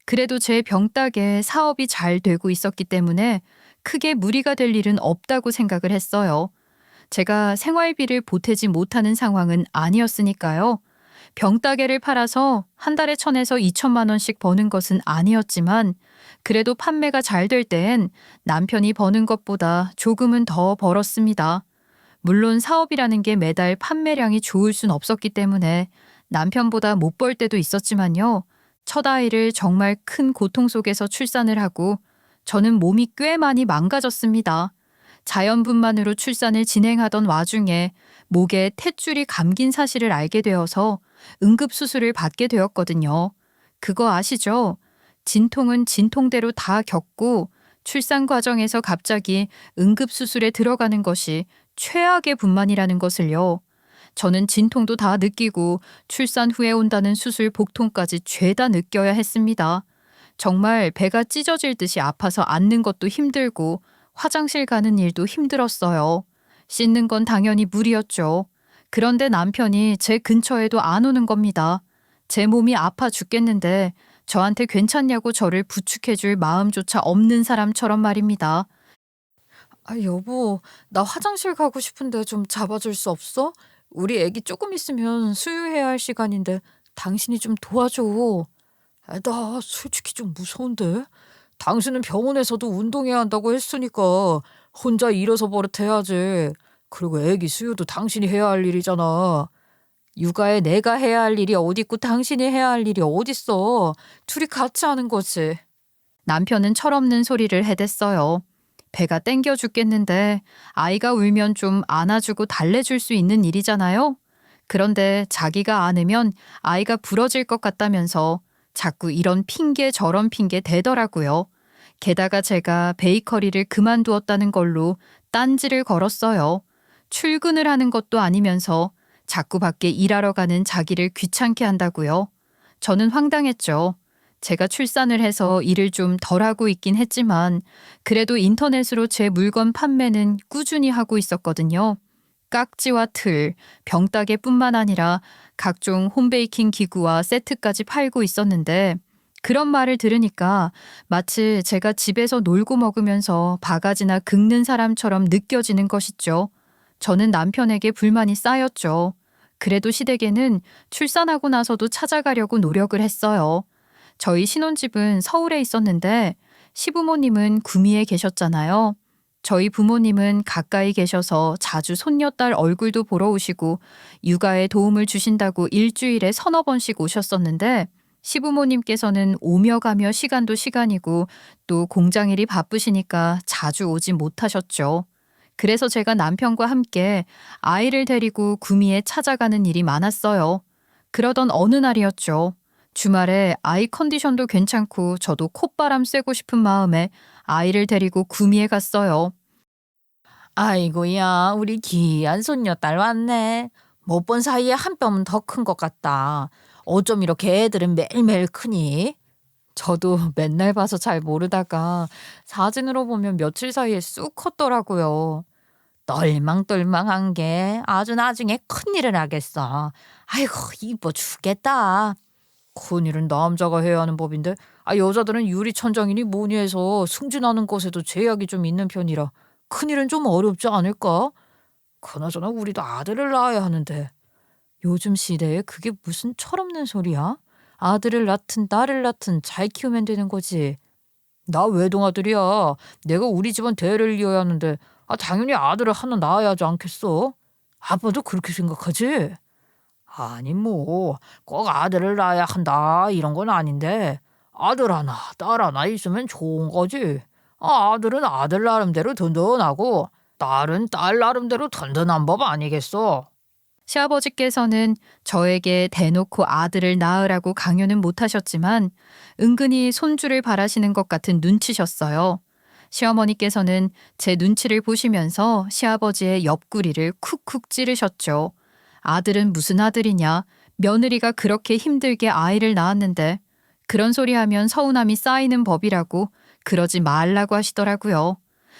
그래도 제 병따개에 사업이 잘 되고 있었기 때문에 크게 무리가 될 일은 없다고 생각을 했어요. 제가 생활비를 보태지 못하는 상황은 아니었으니까요. 병따개를 팔아서 한 달에 1,000에서 2천만 원씩 버는 것은 아니었지만 그래도 판매가 잘 될 땐 남편이 버는 것보다 조금은 더 벌었습니다. 물론 사업이라는 게 매달 판매량이 좋을 순 없었기 때문에 남편보다 못 벌 때도 있었지만요. 첫 아이를 정말 큰 고통 속에서 출산을 하고 저는 몸이 꽤 많이 망가졌습니다. 자연분만으로 출산을 진행하던 와중에 목에 탯줄이 감긴 사실을 알게 되어서 응급수술을 받게 되었거든요. 그거 아시죠? 진통은 진통대로 다 겪고 출산 과정에서 갑자기 응급수술에 들어가는 것이 최악의 분만이라는 것을요. 저는 진통도 다 느끼고 출산 후에 온다는 수술 복통까지 죄다 느껴야 했습니다. 정말 배가 찢어질 듯이 아파서 앉는 것도 힘들고 화장실 가는 일도 힘들었어요. 씻는 건 당연히 물이었죠. 그런데 남편이 제 근처에도 안 오는 겁니다. 제 몸이 아파 죽겠는데 저한테 괜찮냐고 저를 부축해줄 마음조차 없는 사람처럼 말입니다. 아, 여보, 나 화장실 가고 싶은데 좀 잡아줄 수 없어? 우리 애기 조금 있으면 수유해야 할 시간인데 당신이 좀 도와줘. 아, 나 솔직히 좀 무서운데? 당신은 병원에서도 운동해야 한다고 했으니까 혼자 일어서 버릇해야지. 그리고 애기 수유도 당신이 해야 할 일이잖아. 육아에 내가 해야 할 일이 어딨고 당신이 해야 할 일이 어딨어. 둘이 같이 하는 거지. 남편은 철없는 소리를 해댔어요. 배가 땡겨 죽겠는데 아이가 울면 좀 안아주고 달래줄 수 있는 일이잖아요. 그런데 자기가 안으면 아이가 부러질 것 같다면서 자꾸 이런 핑계 저런 핑계 대더라고요. 게다가 제가 베이커리를 그만두었다는 걸로 딴지를 걸었어요. 출근을 하는 것도 아니면서 자꾸 밖에 일하러 가는 자기를 귀찮게 한다고요. 저는 황당했죠. 제가 출산을 해서 일을 좀 덜하고 있긴 했지만 그래도 인터넷으로 제 물건 판매는 꾸준히 하고 있었거든요. 깍지와 틀, 병따개뿐만 아니라 각종 홈베이킹 기구와 세트까지 팔고 있었는데 그런 말을 들으니까 마치 제가 집에서 놀고 먹으면서 바가지나 긁는 사람처럼 느껴지는 것이죠. 저는 남편에게 불만이 쌓였죠. 그래도 시댁에는 출산하고 나서도 찾아가려고 노력을 했어요. 저희 신혼집은 서울에 있었는데 시부모님은 구미에 계셨잖아요. 저희 부모님은 가까이 계셔서 자주 손녀딸 얼굴도 보러 오시고 육아에 도움을 주신다고 일주일에 서너 번씩 오셨었는데 시부모님께서는 오며 가며 시간도 시간이고 또 공장일이 바쁘시니까 자주 오지 못하셨죠. 그래서 제가 남편과 함께 아이를 데리고 구미에 찾아가는 일이 많았어요. 그러던 어느 날이었죠. 주말에 아이 컨디션도 괜찮고 저도 콧바람 쐬고 싶은 마음에 아이를 데리고 구미에 갔어요. 아이고야, 우리 귀한 손녀딸 왔네. 못 본 사이에 한 뼘은 더 큰 것 같다. 어쩜 이렇게 애들은 매일매일 크니? 저도 맨날 봐서 잘 모르다가 사진으로 보면 며칠 사이에 쑥 컸더라고요. 똘망똘망한 게 아주 나중에 큰일을 하겠어. 아이고, 이뻐 죽겠다. 큰일은 남자가 해야 하는 법인데, 여자들은 유리천장이니 뭐니 해서 승진하는 것에도 제약이 좀 있는 편이라 큰일은 좀 어렵지 않을까? 그나저나 우리도 아들을 낳아야 하는데 요즘 시대에 그게 무슨 철없는 소리야? 아들을 낳든 딸을 낳든 잘 키우면 되는 거지. 나 외동아들이야. 내가 우리 집안 대를 이어야 하는데 당연히 아들을 하나 낳아야 하지 않겠어? 아빠도 그렇게 생각하지? 아니 뭐 꼭 아들을 낳아야 한다 이런 건 아닌데 아들 하나 딸 하나 있으면 좋은 거지. 아들은 아들 나름대로 든든하고 딸은 딸 나름대로 든든한 법 아니겠어? 시아버지께서는 저에게 대놓고 아들을 낳으라고 강요는 못하셨지만 은근히 손주를 바라시는 것 같은 눈치셨어요. 시어머니께서는 제 눈치를 보시면서 시아버지의 옆구리를 쿡쿡 찌르셨죠. 아들은 무슨 아들이냐? 며느리가 그렇게 힘들게 아이를 낳았는데 그런 소리 하면 서운함이 쌓이는 법이라고 그러지 말라고 하시더라고요.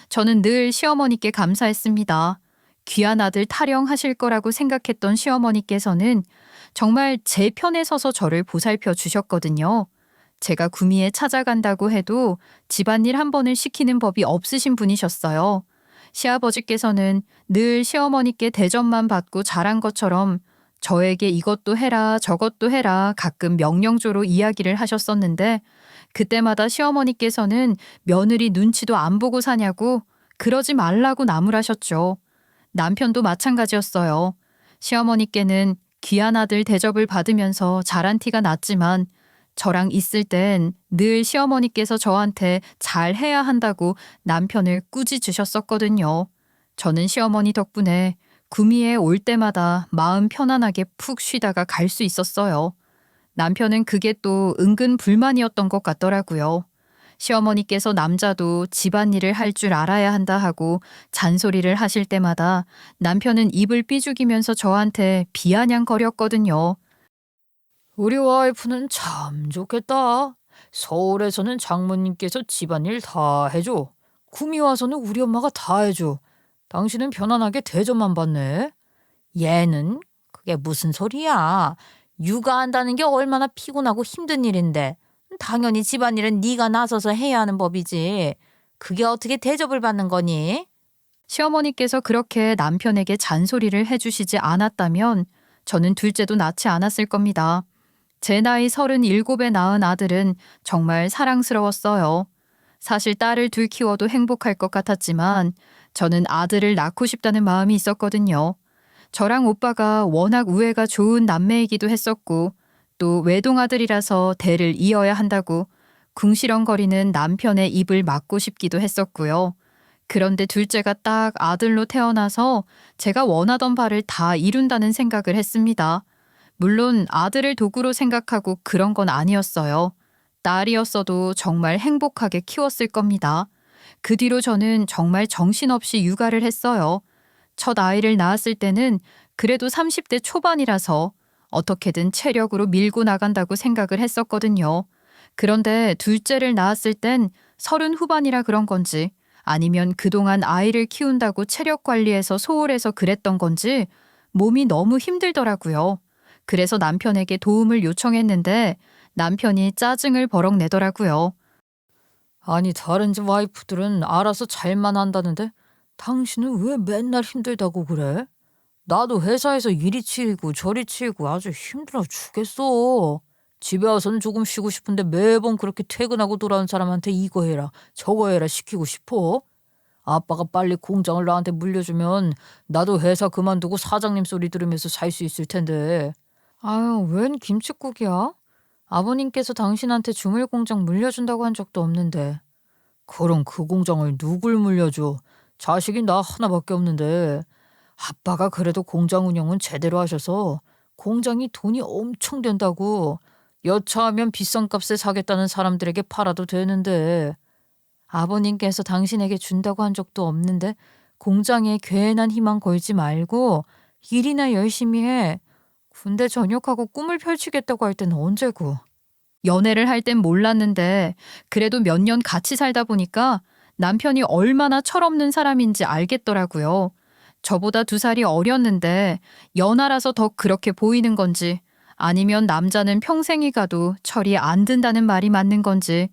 저는 늘 시어머니께 감사했습니다. 귀한 아들 타령하실 거라고 생각했던 시어머니께서는 정말 제 편에 서서 저를 보살펴 주셨거든요. 제가 구미에 찾아간다고 해도 집안일 한 번을 시키는 법이 없으신 분이셨어요. 시아버지께서는 늘 시어머니께 대접만 받고 자란 것처럼 저에게 이것도 해라 저것도 해라 가끔 명령조로 이야기를 하셨었는데 그때마다 시어머니께서는 며느리 눈치도 안 보고 사냐고 그러지 말라고 나무라셨죠. 남편도 마찬가지였어요. 시어머니께는 귀한 아들 대접을 받으면서 자란 티가 났지만 저랑 있을 땐 늘 시어머니께서 저한테 잘해야 한다고 남편을 꾸짖으셨었거든요. 저는 시어머니 덕분에 구미에 올 때마다 마음 편안하게 푹 쉬다가 갈 수 있었어요. 남편은 그게 또 은근 불만이었던 것 같더라고요. 시어머니께서 남자도 집안일을 할 줄 알아야 한다 하고 잔소리를 하실 때마다 남편은 입을 삐죽이면서 저한테 비아냥거렸거든요. 우리 와이프는 참 좋겠다. 서울에서는 장모님께서 집안일 다 해줘. 구미 와서는 우리 엄마가 다 해줘. 당신은 편안하게 대접만 받네. 얘는 그게 무슨 소리야. 육아한다는 게 얼마나 피곤하고 힘든 일인데 당연히 집안일은 네가 나서서 해야 하는 법이지. 그게 어떻게 대접을 받는 거니? 시어머니께서 그렇게 남편에게 잔소리를 해주시지 않았다면 저는 둘째도 낳지 않았을 겁니다. 제 나이 37에 낳은 아들은 정말 사랑스러웠어요. 사실 딸을 둘 키워도 행복할 것 같았지만 저는 아들을 낳고 싶다는 마음이 있었거든요. 저랑 오빠가 워낙 우애가 좋은 남매이기도 했었고 또 외동아들이라서 대를 이어야 한다고 궁시렁거리는 남편의 입을 막고 싶기도 했었고요. 그런데 둘째가 딱 아들로 태어나서 제가 원하던 바를 다 이룬다는 생각을 했습니다. 물론 아들을 도구로 생각하고 그런 건 아니었어요. 딸이었어도 정말 행복하게 키웠을 겁니다. 그 뒤로 저는 정말 정신없이 육아를 했어요. 첫 아이를 낳았을 때는 그래도 30대 초반이라서 어떻게든 체력으로 밀고 나간다고 생각을 했었거든요. 그런데 둘째를 낳았을 땐 30 후반이라 그런 건지 아니면 그동안 아이를 키운다고 체력 관리해서 소홀해서 그랬던 건지 몸이 너무 힘들더라고요. 그래서 남편에게 도움을 요청했는데 남편이 짜증을 버럭 내더라고요. 아니 다른 집 와이프들은 알아서 잘만 한다는데 당신은 왜 맨날 힘들다고 그래? 나도 회사에서 이리 치이고 저리 치이고 아주 힘들어 죽겠어. 집에 와서는 조금 쉬고 싶은데 매번 그렇게 퇴근하고 돌아온 사람한테 이거 해라 저거 해라 시키고 싶어? 아빠가 빨리 공장을 나한테 물려주면 나도 회사 그만두고 사장님 소리 들으면서 살 수 있을 텐데. 아유, 웬 김칫국이야? 아버님께서 당신한테 주물 공장 물려준다고 한 적도 없는데. 그럼 그 공장을 누굴 물려줘? 자식이 나 하나밖에 없는데. 아빠가 그래도 공장 운영은 제대로 하셔서 공장이 돈이 엄청 된다고 여차하면 비싼 값에 사겠다는 사람들에게 팔아도 되는데. 아버님께서 당신에게 준다고 한 적도 없는데 공장에 괜한 희망 걸지 말고 일이나 열심히 해. 군대 전역하고 꿈을 펼치겠다고 할 땐 언제고. 연애를 할 땐 몰랐는데 그래도 몇 년 같이 살다 보니까 남편이 얼마나 철없는 사람인지 알겠더라고요. 저보다 2살이 어렸는데 연하라서 더 그렇게 보이는 건지 아니면 남자는 평생이 가도 철이 안 든다는 말이 맞는 건지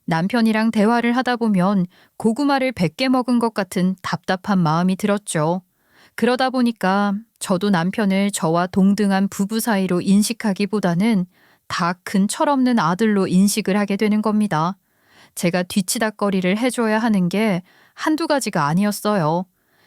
남편이랑 대화를 하다 보면 고구마를 100개 먹은 것 같은 답답한 마음이 들었죠. 그러다 보니까 저도 남편을 저와 동등한 부부 사이로 인식하기보다는 다 큰 철없는 아들로 인식을 하게 되는 겁니다. 제가 뒤치다꺼리를 해줘야 하는 게 한두 가지가 아니었어요.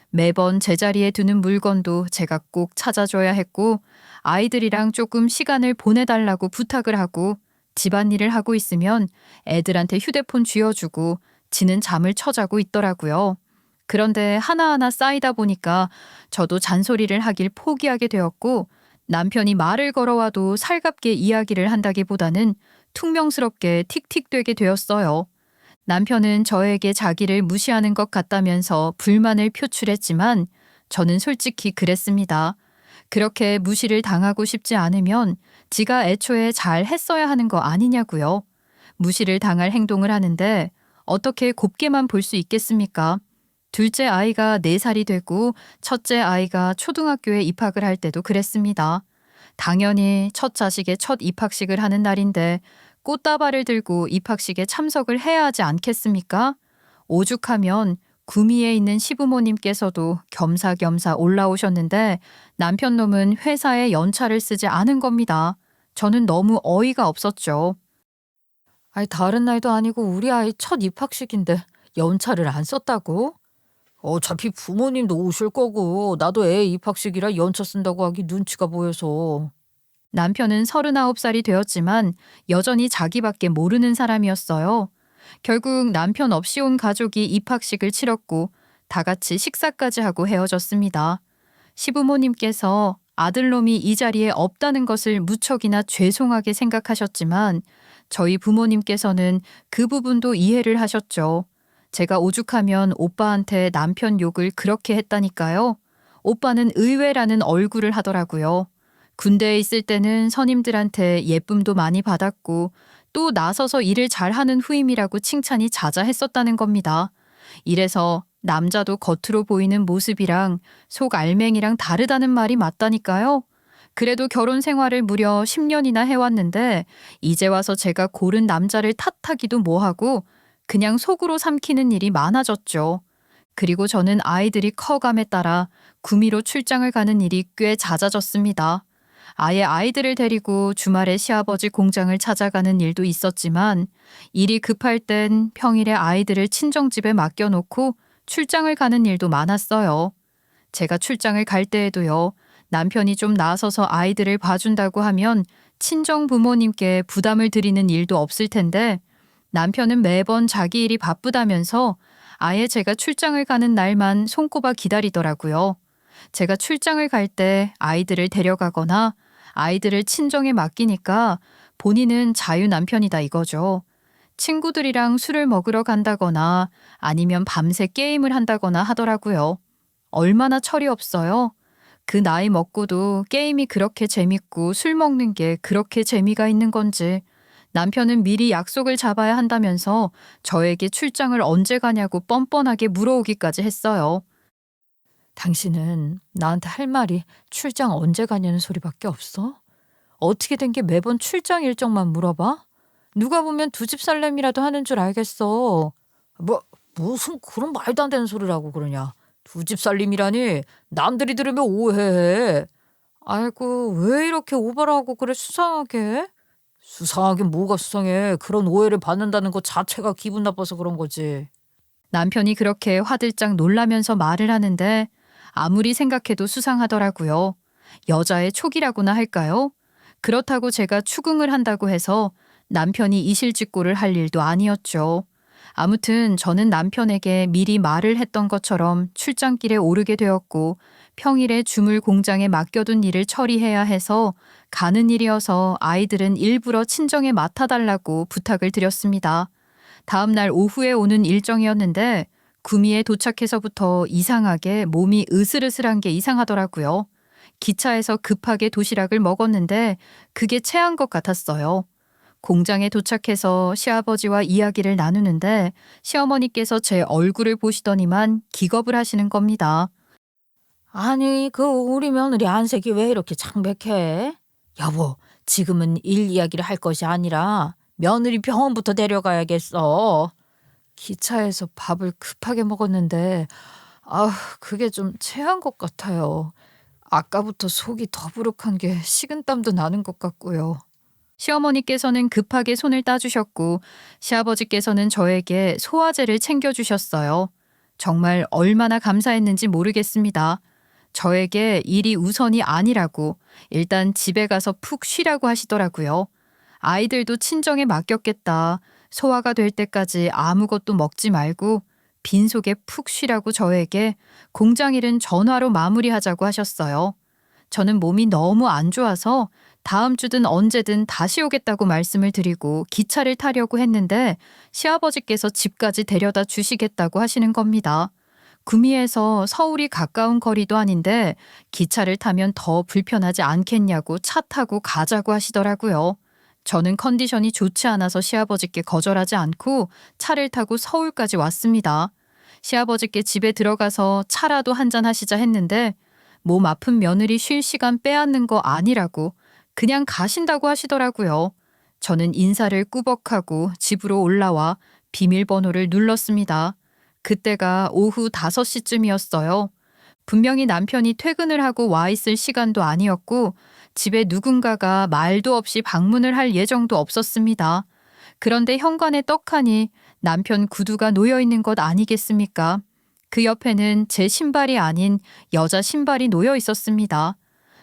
매번 제자리에 두는 물건도 제가 꼭 찾아줘야 했고 아이들이랑 조금 시간을 보내달라고 부탁을 하고 집안일을 하고 있으면 애들한테 휴대폰 쥐어주고 지는 잠을 쳐자고 있더라고요. 그런데 하나하나 쌓이다 보니까 저도 잔소리를 하길 포기하게 되었고 남편이 말을 걸어와도 살갑게 이야기를 한다기보다는 퉁명스럽게 틱틱대게 되었어요. 남편은 저에게 자기를 무시하는 것 같다면서 불만을 표출했지만 저는 솔직히 그랬습니다. 그렇게 무시를 당하고 싶지 않으면 지가 애초에 잘 했어야 하는 거 아니냐고요. 무시를 당할 행동을 하는데 어떻게 곱게만 볼 수 있겠습니까? 둘째 아이가 4살이 되고 첫째 아이가 초등학교에 입학을 할 때도 그랬습니다. 당연히 첫 자식의 첫 입학식을 하는 날인데 꽃다발을 들고 입학식에 참석을 해야 하지 않겠습니까? 오죽하면 구미에 있는 시부모님께서도 겸사겸사 올라오셨는데 남편 놈은 회사에 연차를 쓰지 않은 겁니다. 저는 너무 어이가 없었죠. 아니, 다른 날도 아니고 우리 아이 첫 입학식인데 연차를 안 썼다고? 어차피 부모님도 오실 거고 나도 애 입학식이라 연차 쓴다고 하기 눈치가 보여서. 남편은 39살이 되었지만 여전히 자기밖에 모르는 사람이었어요. 결국 남편 없이 온 가족이 입학식을 치렀고 다 같이 식사까지 하고 헤어졌습니다. 시부모님께서 아들놈이 이 자리에 없다는 것을 무척이나 죄송하게 생각하셨지만 저희 부모님께서는 그 부분도 이해를 하셨죠. 제가 오죽하면 오빠한테 남편 욕을 그렇게 했다니까요. 오빠는 의외라는 얼굴을 하더라고요. 군대에 있을 때는 선임들한테 예쁨도 많이 받았고 또 나서서 일을 잘하는 후임이라고 칭찬이 자자했었다는 겁니다. 이래서 남자도 겉으로 보이는 모습이랑 속 알맹이랑 다르다는 말이 맞다니까요. 그래도 결혼 생활을 무려 10년이나 해왔는데 이제 와서 제가 고른 남자를 탓하기도 뭐하고 그냥 속으로 삼키는 일이 많아졌죠. 그리고 저는 아이들이 커감에 따라 구미로 출장을 가는 일이 꽤 잦아졌습니다. 아예 아이들을 데리고 주말에 시아버지 공장을 찾아가는 일도 있었지만 일이 급할 땐 평일에 아이들을 친정집에 맡겨놓고 출장을 가는 일도 많았어요. 제가 출장을 갈 때에도요. 남편이 좀 나서서 아이들을 봐준다고 하면 친정 부모님께 부담을 드리는 일도 없을 텐데 남편은 매번 자기 일이 바쁘다면서 아예 제가 출장을 가는 날만 손꼽아 기다리더라고요. 제가 출장을 갈 때 아이들을 데려가거나 아이들을 친정에 맡기니까 본인은 자유 남편이다 이거죠. 친구들이랑 술을 먹으러 간다거나 아니면 밤새 게임을 한다거나 하더라고요. 얼마나 철이 없어요. 그 나이 먹고도 게임이 그렇게 재밌고 술 먹는 게 그렇게 재미가 있는 건지 남편은 미리 약속을 잡아야 한다면서 저에게 출장을 언제 가냐고 뻔뻔하게 물어오기까지 했어요. 당신은 나한테 할 말이 출장 언제 가냐는 소리밖에 없어? 어떻게 된 게 매번 출장 일정만 물어봐? 누가 보면 두 집 살림이라도 하는 줄 알겠어. 무슨 그런 말도 안 되는 소리라고 그러냐. 두 집 살림이라니 남들이 들으면 오해해. 아이고, 왜 이렇게 오버를 하고 그래 수상하게? 수상하긴 뭐가 수상해. 그런 오해를 받는다는 것 자체가 기분 나빠서 그런 거지. 남편이 그렇게 화들짝 놀라면서 말을 하는데 아무리 생각해도 수상하더라고요. 여자의 촉이라고나 할까요? 그렇다고 제가 추궁을 한다고 해서 남편이 이실직고를 할 일도 아니었죠. 아무튼 저는 남편에게 미리 말을 했던 것처럼 출장길에 오르게 되었고 평일에 주물 공장에 맡겨둔 일을 처리해야 해서 가는 일이어서 아이들은 일부러 친정에 맡아달라고 부탁을 드렸습니다. 다음 날 오후에 오는 일정이었는데 구미에 도착해서부터 이상하게 몸이 으슬으슬한 게 이상하더라고요. 기차에서 급하게 도시락을 먹었는데 그게 체한 것 같았어요. 공장에 도착해서 시아버지와 이야기를 나누는데 시어머니께서 제 얼굴을 보시더니만 기겁을 하시는 겁니다. 아니, 우리 며느리 안색이 왜 이렇게 창백해? 여보, 지금은 일 이야기를 할 것이 아니라 며느리 병원부터 데려가야겠어. 기차에서 밥을 급하게 먹었는데 그게 좀 체한 것 같아요. 아까부터 속이 더부룩한 게 식은땀도 나는 것 같고요. 시어머니께서는 급하게 손을 따주셨고 시아버지께서는 저에게 소화제를 챙겨주셨어요. 정말 얼마나 감사했는지 모르겠습니다. 저에게 일이 우선이 아니라고 일단 집에 가서 푹 쉬라고 하시더라고요. 아이들도 친정에 맡겼겠다. 소화가 될 때까지 아무것도 먹지 말고 빈속에 푹 쉬라고 저에게 공장일은 전화로 마무리하자고 하셨어요. 저는 몸이 너무 안 좋아서 다음 주든 언제든 다시 오겠다고 말씀을 드리고 기차를 타려고 했는데 시아버지께서 집까지 데려다 주시겠다고 하시는 겁니다. 구미에서 서울이 가까운 거리도 아닌데 기차를 타면 더 불편하지 않겠냐고 차 타고 가자고 하시더라고요. 저는 컨디션이 좋지 않아서 시아버지께 거절하지 않고 차를 타고 서울까지 왔습니다. 시아버지께 집에 들어가서 차라도 한잔 하시자 했는데 몸 아픈 며느리 쉴 시간 빼앗는 거 아니라고 그냥 가신다고 하시더라고요. 저는 인사를 꾸벅하고 집으로 올라와 비밀번호를 눌렀습니다. 그때가 오후 5시쯤이었어요. 분명히 남편이 퇴근을 하고 와 있을 시간도 아니었고 집에 누군가가 말도 없이 방문을 할 예정도 없었습니다. 그런데 현관에 떡하니 남편 구두가 놓여 있는 것 아니겠습니까? 그 옆에는 제 신발이 아닌 여자 신발이 놓여 있었습니다.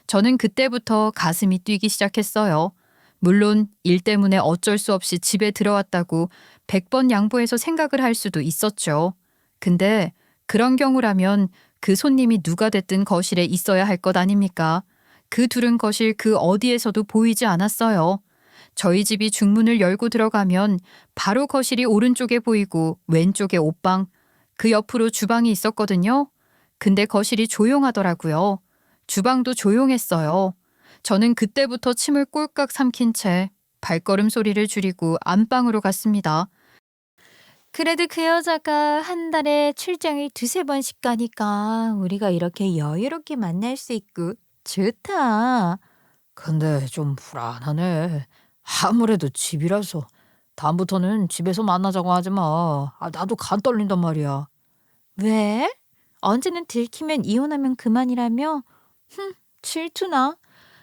저는 그때부터 가슴이 뛰기 시작했어요. 물론 일 때문에 어쩔 수 없이 집에 들어왔다고 100번 양보해서 생각을 할 수도 있었죠. 근데 그런 경우라면 그 손님이 누가 됐든 거실에 있어야 할 것 아닙니까? 그 둘은 거실 그 어디에서도 보이지 않았어요. 저희 집이 중문을 열고 들어가면 바로 거실이 오른쪽에 보이고 왼쪽에 옷방, 그 옆으로 주방이 있었거든요. 근데 거실이 조용하더라고요. 주방도 조용했어요. 저는 그때부터 침을 꼴깍 삼킨 채 발걸음 소리를 줄이고 안방으로 갔습니다. 그래도 그 여자가 한 달에 출장을 두세 번씩 가니까 우리가 이렇게 여유롭게 만날 수 있고 좋다. 근데 좀 불안하네. 아무래도 집이라서. 다음부터는 집에서 만나자고 하지 마. 나도 간 떨린단 말이야. 왜? 언제는 들키면 이혼하면 그만이라며? 질투나?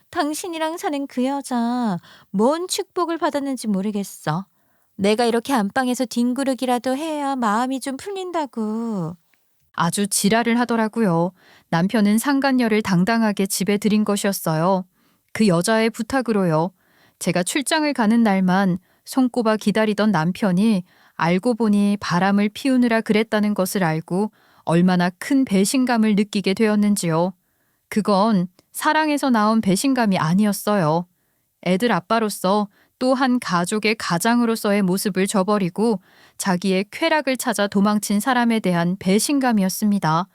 당신이랑 사는 그 여자 뭔 축복을 받았는지 모르겠어. 내가 이렇게 안방에서 뒹구르기라도 해야 마음이 좀 풀린다고. 아주 지랄을 하더라고요. 남편은 상간녀를 당당하게 집에 들인 것이었어요. 그 여자의 부탁으로요. 제가 출장을 가는 날만 손꼽아 기다리던 남편이 알고 보니 바람을 피우느라 그랬다는 것을 알고 얼마나 큰 배신감을 느끼게 되었는지요. 그건 사랑에서 나온 배신감이 아니었어요. 애들 아빠로서 또 한 가족의 가장으로서의 모습을 저버리고 자기의 쾌락을 찾아 도망친 사람에 대한 배신감이었습니다.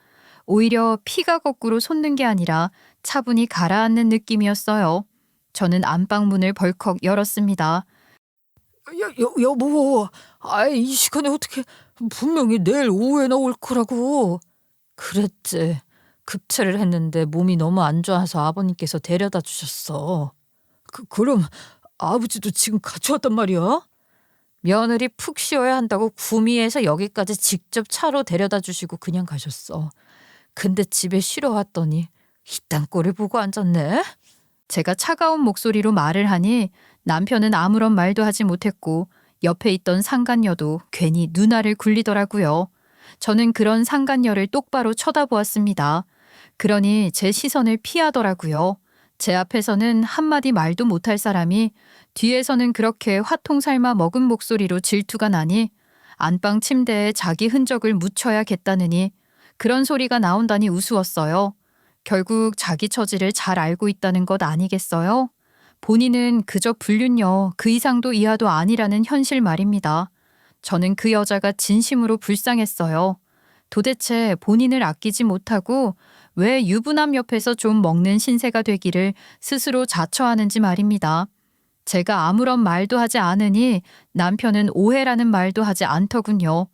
오히려 피가 거꾸로 솟는 게 아니라 차분히 가라앉는 느낌이었어요. 저는 안방문을 벌컥 열었습니다. 여보, 이 시간에 어떻게, 분명히 내일 오후에나 올 거라고. 그랬지. 급체를 했는데 몸이 너무 안 좋아서 아버님께서 데려다 주셨어. 그럼 아버지도 지금 같이 왔단 말이야? 며느리 푹 쉬어야 한다고 구미에서 여기까지 직접 차로 데려다 주시고 그냥 가셨어. 근데 집에 쉬러 왔더니 이딴 꼴을 보고 앉았네. 제가 차가운 목소리로 말을 하니 남편은 아무런 말도 하지 못했고 옆에 있던 상간녀도 괜히 눈알을 굴리더라고요. 저는 그런 상간녀를 똑바로 쳐다보았습니다. 그러니 제 시선을 피하더라고요. 제 앞에서는 한마디 말도 못할 사람이 뒤에서는 그렇게 화통 삶아 먹은 목소리로 질투가 나니 안방 침대에 자기 흔적을 묻혀야겠다느니 그런 소리가 나온다니 우스웠어요. 결국 자기 처지를 잘 알고 있다는 것 아니겠어요? 본인은 그저 불륜녀 그 이상도 이하도 아니라는 현실 말입니다. 저는 그 여자가 진심으로 불쌍했어요. 도대체 본인을 아끼지 못하고 왜 유부남 옆에서 좀 먹는 신세가 되기를 스스로 자처하는지 말입니다. 제가 아무런 말도 하지 않으니 남편은 오해라는 말도 하지 않더군요.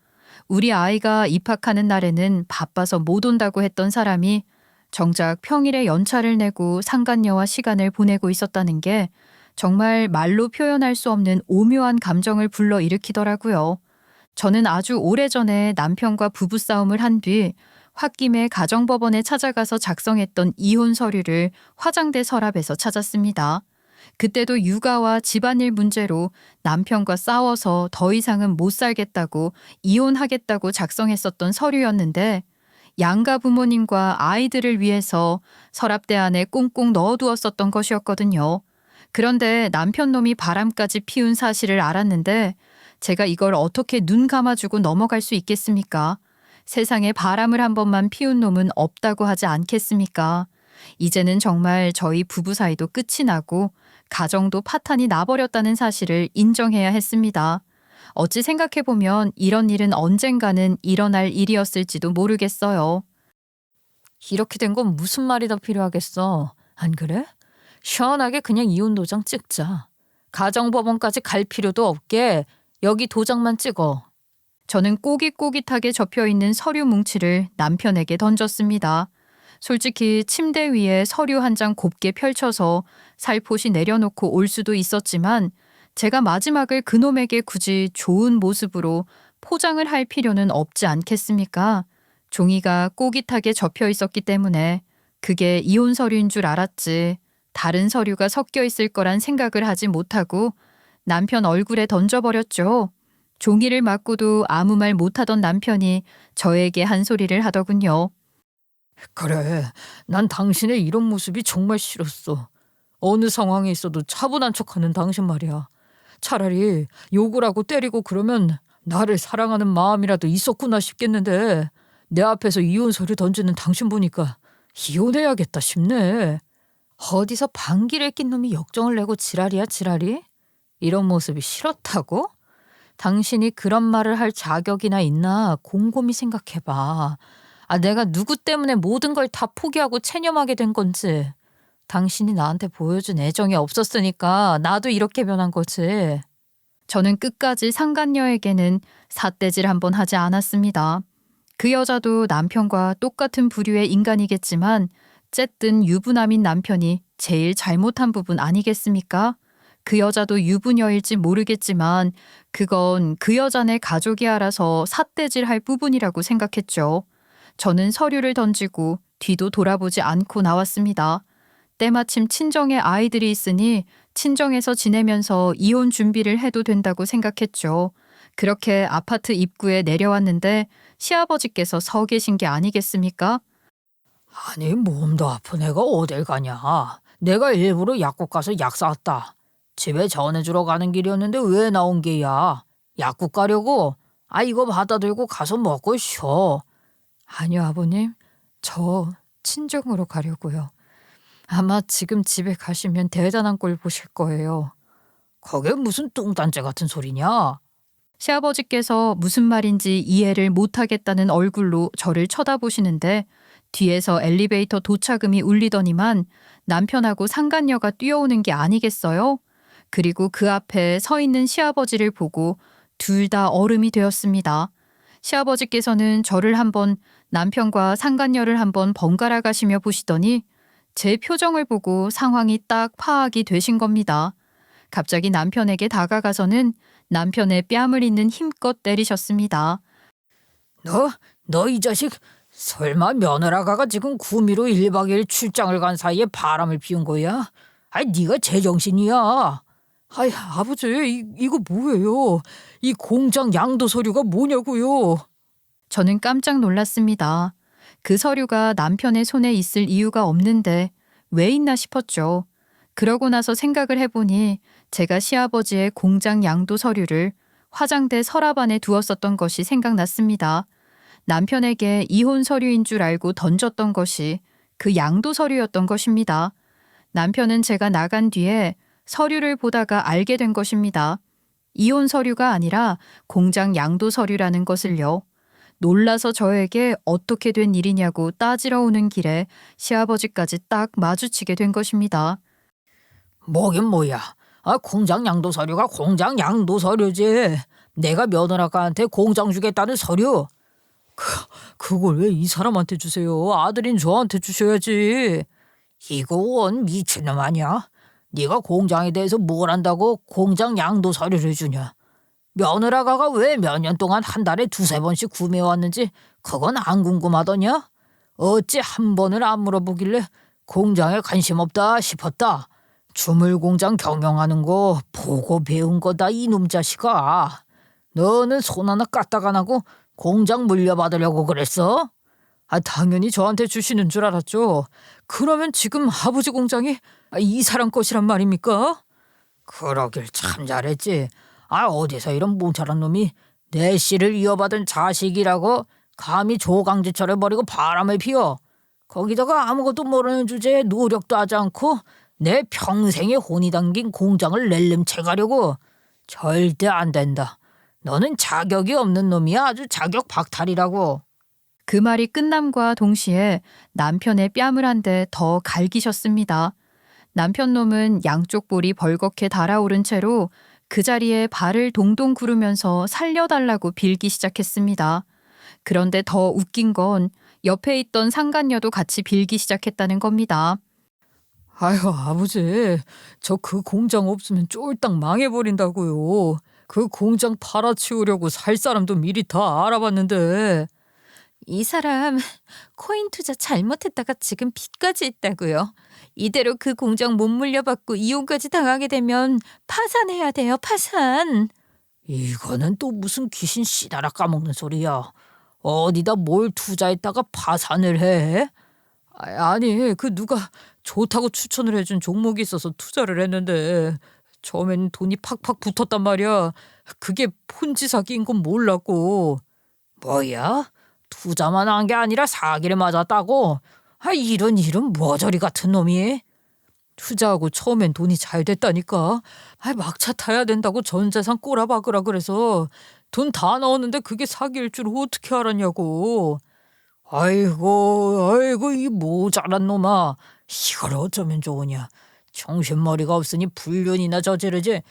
우리 아이가 입학하는 날에는 바빠서 못 온다고 했던 사람이 정작 평일에 연차를 내고 상간녀와 시간을 보내고 있었다는 게 정말 말로 표현할 수 없는 오묘한 감정을 불러일으키더라고요. 저는 아주 오래전에 남편과 부부싸움을 한 뒤 홧김에 가정법원에 찾아가서 작성했던 이혼 서류를 화장대 서랍에서 찾았습니다. 그때도 육아와 집안일 문제로 남편과 싸워서 더 이상은 못 살겠다고 이혼하겠다고 작성했었던 서류였는데 양가 부모님과 아이들을 위해서 서랍대 안에 꽁꽁 넣어두었었던 것이었거든요. 그런데 남편 놈이 바람까지 피운 사실을 알았는데 제가 이걸 어떻게 눈 감아주고 넘어갈 수 있겠습니까? 세상에 바람을 한 번만 피운 놈은 없다고 하지 않겠습니까? 이제는 정말 저희 부부 사이도 끝이 나고 가정도 파탄이 나버렸다는 사실을 인정해야 했습니다. 어찌 생각해보면 이런 일은 언젠가는 일어날 일이었을지도 모르겠어요. 이렇게 된 건 무슨 말이 더 필요하겠어. 안 그래? 시원하게 그냥 이혼 도장 찍자. 가정법원까지 갈 필요도 없게 여기 도장만 찍어. 저는 꼬깃꼬깃하게 접혀있는 서류 뭉치를 남편에게 던졌습니다. 솔직히 침대 위에 서류 한 장 곱게 펼쳐서 살포시 내려놓고 올 수도 있었지만 제가 마지막을 그놈에게 굳이 좋은 모습으로 포장을 할 필요는 없지 않겠습니까? 종이가 꼬깃하게 접혀 있었기 때문에 그게 이혼 서류인 줄 알았지 다른 서류가 섞여 있을 거란 생각을 하지 못하고 남편 얼굴에 던져버렸죠. 종이를 맞고도 아무 말 못하던 남편이 저에게 한 소리를 하더군요. 그래, 난 당신의 이런 모습이 정말 싫었어. 어느 상황에 있어도 차분한 척하는 당신 말이야. 차라리 욕을 하고 때리고 그러면 나를 사랑하는 마음이라도 있었구나 싶겠는데 내 앞에서 이혼 서류 던지는 당신 보니까 이혼해야겠다 싶네. 어디서 방귀를 낀 놈이 역정을 내고 지랄이야 지랄이? 이런 모습이 싫었다고? 당신이 그런 말을 할 자격이나 있나 곰곰이 생각해봐. 내가 누구 때문에 모든 걸 다 포기하고 체념하게 된 건지. 당신이 나한테 보여준 애정이 없었으니까 나도 이렇게 변한 거지. 저는 끝까지 상간녀에게는 삿대질 한번 하지 않았습니다. 그 여자도 남편과 똑같은 부류의 인간이겠지만 쨌든 유부남인 남편이 제일 잘못한 부분 아니겠습니까? 그 여자도 유부녀일지 모르겠지만 그건 그 여자네 가족이 알아서 삿대질 할 부분이라고 생각했죠. 저는 서류를 던지고 뒤도 돌아보지 않고 나왔습니다. 때마침 친정에 아이들이 있으니 친정에서 지내면서 이혼 준비를 해도 된다고 생각했죠. 그렇게 아파트 입구에 내려왔는데 시아버지께서 서 계신 게 아니겠습니까? 아니 몸도 아픈 애가 어딜 가냐. 내가 일부러 약국 가서 약 사왔다. 집에 전해주러 가는 길이었는데 왜 나온 게야. 약국 가려고? 이거 받아 들고 가서 먹고 쉬어. 아니요, 아버님. 저 친정으로 가려고요. 아마 지금 집에 가시면 대단한 꼴 보실 거예요. 그게 무슨 뚱딴지 같은 소리냐? 시아버지께서 무슨 말인지 이해를 못하겠다는 얼굴로 저를 쳐다보시는데 뒤에서 엘리베이터 도착음이 울리더니만 남편하고 상간녀가 뛰어오는 게 아니겠어요? 그리고 그 앞에 서 있는 시아버지를 보고 둘 다 얼음이 되었습니다. 시아버지께서는 저를 한번 남편과 상간녀를 한번 번갈아 가시며 보시더니 제 표정을 보고 상황이 딱 파악이 되신 겁니다. 갑자기 남편에게 다가가서는 남편의 뺨을 잇는 힘껏 때리셨습니다. 너 이 자식 설마 며느라가가 지금 구미로 1박 2일 출장을 간 사이에 바람을 피운 거야? 네가 제정신이야. 아버지 이거 뭐예요? 이 공장 양도 서류가 뭐냐고요? 저는 깜짝 놀랐습니다. 그 서류가 남편의 손에 있을 이유가 없는데 왜 있나 싶었죠. 그러고 나서 생각을 해보니 제가 시아버지의 공장 양도 서류를 화장대 서랍 안에 두었었던 것이 생각났습니다. 남편에게 이혼 서류인 줄 알고 던졌던 것이 그 양도 서류였던 것입니다. 남편은 제가 나간 뒤에 서류를 보다가 알게 된 것입니다. 이혼 서류가 아니라 공장 양도 서류라는 것을요. 놀라서 저에게 어떻게 된 일이냐고 따지러 오는 길에 시아버지까지 딱 마주치게 된 것입니다. 뭐긴 뭐야. 공장 양도 서류가 공장 양도 서류지. 내가 며느라가한테 공장 주겠다는 서류. 그걸 왜 이 사람한테 주세요? 아들인 저한테 주셔야지. 이거 원 미친놈 아니야? 네가 공장에 대해서 뭘 안다고 공장 양도 서류를 주냐? 며느라가가 왜 몇 년 동안 한 달에 2-3번씩 구매해왔는지 그건 안 궁금하더냐? 어찌 한 번을 안 물어보길래 공장에 관심 없다 싶었다. 주물 공장 경영하는 거 보고 배운 거다 이놈 자식아. 너는 손 하나 까딱 안 하고 공장 물려받으려고 그랬어? 당연히 저한테 주시는 줄 알았죠. 그러면 지금 아버지 공장이 이 사람 것이란 말입니까? 그러길 참 잘했지. 어디서 이런 몽찰한 놈이 내 씨를 이어받은 자식이라고 감히 조강지처를 버리고 바람을 피워. 거기다가 아무것도 모르는 주제에 노력도 하지 않고 내 평생에 혼이 담긴 공장을 낼름채 가려고. 절대 안 된다. 너는 자격이 없는 놈이야. 아주 자격 박탈이라고. 그 말이 끝남과 동시에 남편의 뺨을 한 대 더 갈기셨습니다. 남편 놈은 양쪽 볼이 벌겋게 달아오른 채로 그 자리에 발을 동동 구르면서 살려달라고 빌기 시작했습니다. 그런데 더 웃긴 건 옆에 있던 상간녀도 같이 빌기 시작했다는 겁니다. 아유, 아버지, 저 그 공장 없으면 쫄딱 망해버린다고요. 그 공장 팔아치우려고 살 사람도 미리 다 알아봤는데. 이 사람 코인 투자 잘못했다가 지금 빚까지 있다고요. 이대로 그 공장 못 물려받고 이혼까지 당하게 되면 파산해야 돼요. 파산. 이거는 또 무슨 귀신 씨다라 까먹는 소리야. 어디다 뭘 투자했다가 파산을 해? 아니, 그 누가 좋다고 추천을 해준 종목이 있어서 투자를 했는데 처음엔 돈이 팍팍 붙었단 말이야. 그게 폰지 사기인 건 몰랐고. 뭐야? 투자만 한 게 아니라 사기를 맞았다고? 이런 머저리 같은 놈이. 투자하고 처음엔 돈이 잘 됐다니까. 막차 타야 된다고 전 재산 꼬라박으라 그래서 돈 다 넣었는데 그게 사기일 줄 어떻게 알았냐고. 아이고 이 모자란 놈아. 이걸 어쩌면 좋으냐. 정신머리가 없으니 불륜이나 저지르지.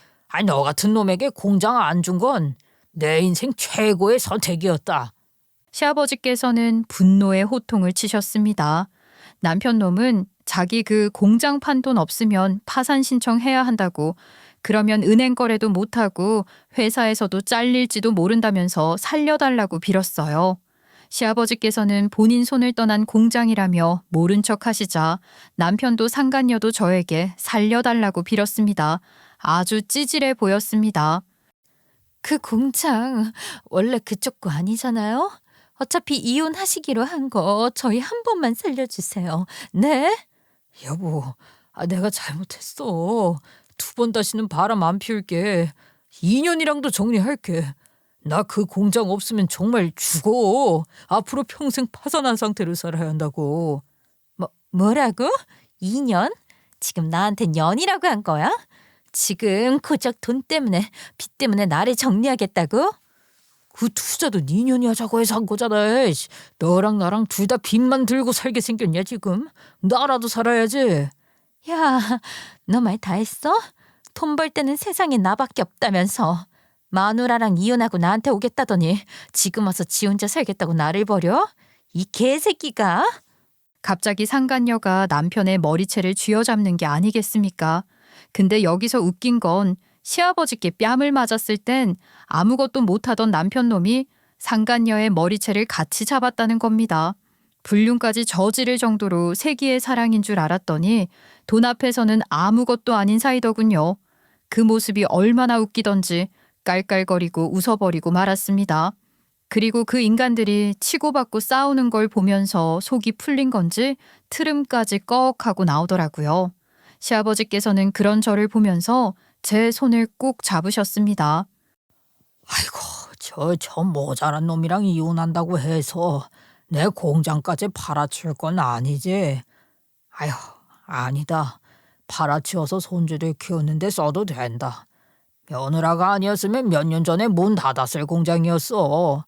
너 같은 놈에게 공장 안 준 건 내 인생 최고의 선택이었다. 시아버지께서는 분노의 호통을 치셨습니다. 남편 놈은 자기 그 공장 판 돈 없으면 파산 신청해야 한다고, 그러면 은행 거래도 못하고 회사에서도 잘릴지도 모른다면서 살려달라고 빌었어요. 시아버지께서는 본인 손을 떠난 공장이라며 모른 척 하시자 남편도 상간녀도 저에게 살려달라고 빌었습니다. 아주 찌질해 보였습니다. 그 공장 원래 그쪽 거 아니잖아요. 어차피 이혼하시기로 한 거 저희 한 번만 살려주세요. 네? 여보, 내가 잘못했어. 2번 다시는 바람 안 피울게. 2년이랑도 정리할게. 나 그 공장 없으면 정말 죽어. 앞으로 평생 파산한 상태로 살아야 한다고. 뭐라고? 2년? 지금 나한텐 년이라고 한 거야? 지금 고작 돈 때문에 빚 때문에 나를 정리하겠다고? 그 투자도 2년이 하자고 해서 한 거잖아. 너랑 나랑 둘 다 빚만 들고 살게 생겼냐 지금. 나라도 살아야지. 야, 너 말 다 했어? 돈 벌 때는 세상에 나밖에 없다면서. 마누라랑 이혼하고 나한테 오겠다더니 지금 와서 지 혼자 살겠다고 나를 버려? 이 개새끼가? 갑자기 상간녀가 남편의 머리채를 쥐어잡는 게 아니겠습니까? 근데 여기서 웃긴 건 시아버지께 뺨을 맞았을 땐 아무것도 못하던 남편 놈이 상간녀의 머리채를 같이 잡았다는 겁니다. 불륜까지 저지를 정도로 세기의 사랑인 줄 알았더니 돈 앞에서는 아무것도 아닌 사이더군요. 그 모습이 얼마나 웃기던지 깔깔거리고 웃어버리고 말았습니다. 그리고 그 인간들이 치고받고 싸우는 걸 보면서 속이 풀린 건지 트름까지 꺽 하고 나오더라고요. 시아버지께서는 그런 저를 보면서 제 손을 꼭 잡으셨습니다. 아이고, 저 모자란 놈이랑 이혼한다고 해서 내 공장까지 팔아치울 건 아니지. 아휴, 아니다. 팔아치워서 손주들 키우는데 써도 된다. 며느라가 아니었으면 몇 년 전에 문 닫았을 공장이었어.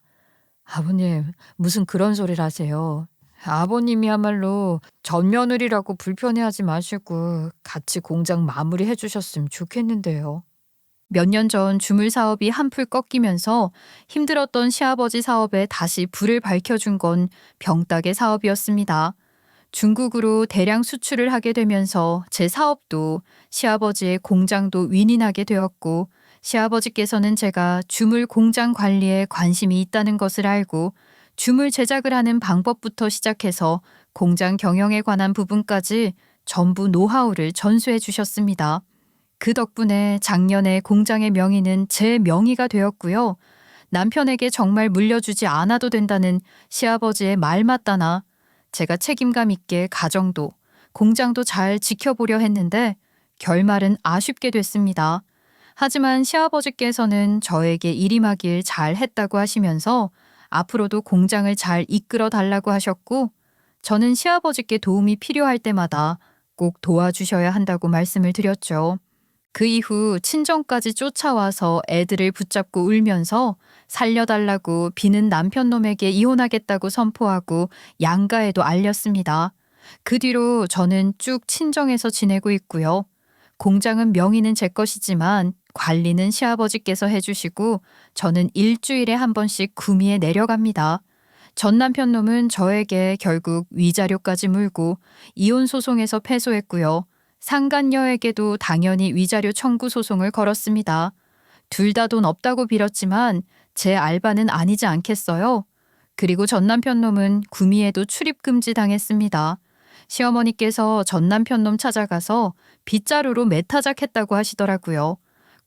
아버님, 무슨 그런 소리를 하세요. 아버님이야말로 전 며느리라고 불편해하지 마시고 같이 공장 마무리해 주셨으면 좋겠는데요. 몇 년 전 주물 사업이 한풀 꺾이면서 힘들었던 시아버지 사업에 다시 불을 밝혀준 건 병따개 사업이었습니다. 중국으로 대량 수출을 하게 되면서 제 사업도 시아버지의 공장도 윈윈하게 되었고, 시아버지께서는 제가 주물 공장 관리에 관심이 있다는 것을 알고 주물 제작을 하는 방법부터 시작해서 공장 경영에 관한 부분까지 전부 노하우를 전수해 주셨습니다. 그 덕분에 작년에 공장의 명의는 제 명의가 되었고요. 남편에게 정말 물려주지 않아도 된다는 시아버지의 말 맞다나 제가 책임감 있게 가정도 공장도 잘 지켜보려 했는데 결말은 아쉽게 됐습니다. 하지만 시아버지께서는 저에게 일임하길 잘 했다고 하시면서 앞으로도 공장을 잘 이끌어 달라고 하셨고, 저는 시아버지께 도움이 필요할 때마다 꼭 도와주셔야 한다고 말씀을 드렸죠. 그 이후 친정까지 쫓아와서 애들을 붙잡고 울면서 살려달라고 비는 남편놈에게 이혼하겠다고 선포하고 양가에도 알렸습니다. 그 뒤로 저는 쭉 친정에서 지내고 있고요. 공장은 명의는 제 것이지만 관리는 시아버지께서 해주시고 저는 일주일에 한 번씩 구미에 내려갑니다. 전 남편놈은 저에게 결국 위자료까지 물고 이혼 소송에서 패소했고요. 상간녀에게도 당연히 위자료 청구 소송을 걸었습니다. 둘 다 돈 없다고 빌었지만 제 알바는 아니지 않겠어요? 그리고 전 남편놈은 구미에도 출입금지 당했습니다. 시어머니께서 전 남편놈 찾아가서 빗자루로 매타작했다고 하시더라고요.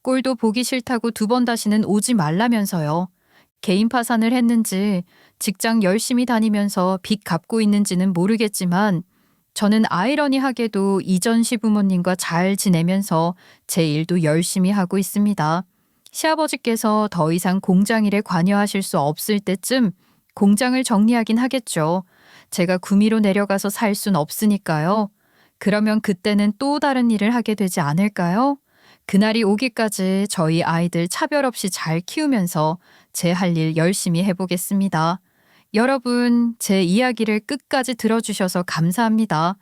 꼴도 보기 싫다고 2번 다시는 오지 말라면서요. 개인 파산을 했는지 직장 열심히 다니면서 빚 갚고 있는지는 모르겠지만 저는 아이러니하게도 이전 시부모님과 잘 지내면서 제 일도 열심히 하고 있습니다. 시아버지께서 더 이상 공장 일에 관여하실 수 없을 때쯤 공장을 정리하긴 하겠죠. 제가 구미로 내려가서 살 순 없으니까요. 그러면 그때는 또 다른 일을 하게 되지 않을까요? 그날이 오기까지 저희 아이들 차별 없이 잘 키우면서 제 할 일 열심히 해보겠습니다. 여러분, 제 이야기를 끝까지 들어주셔서 감사합니다.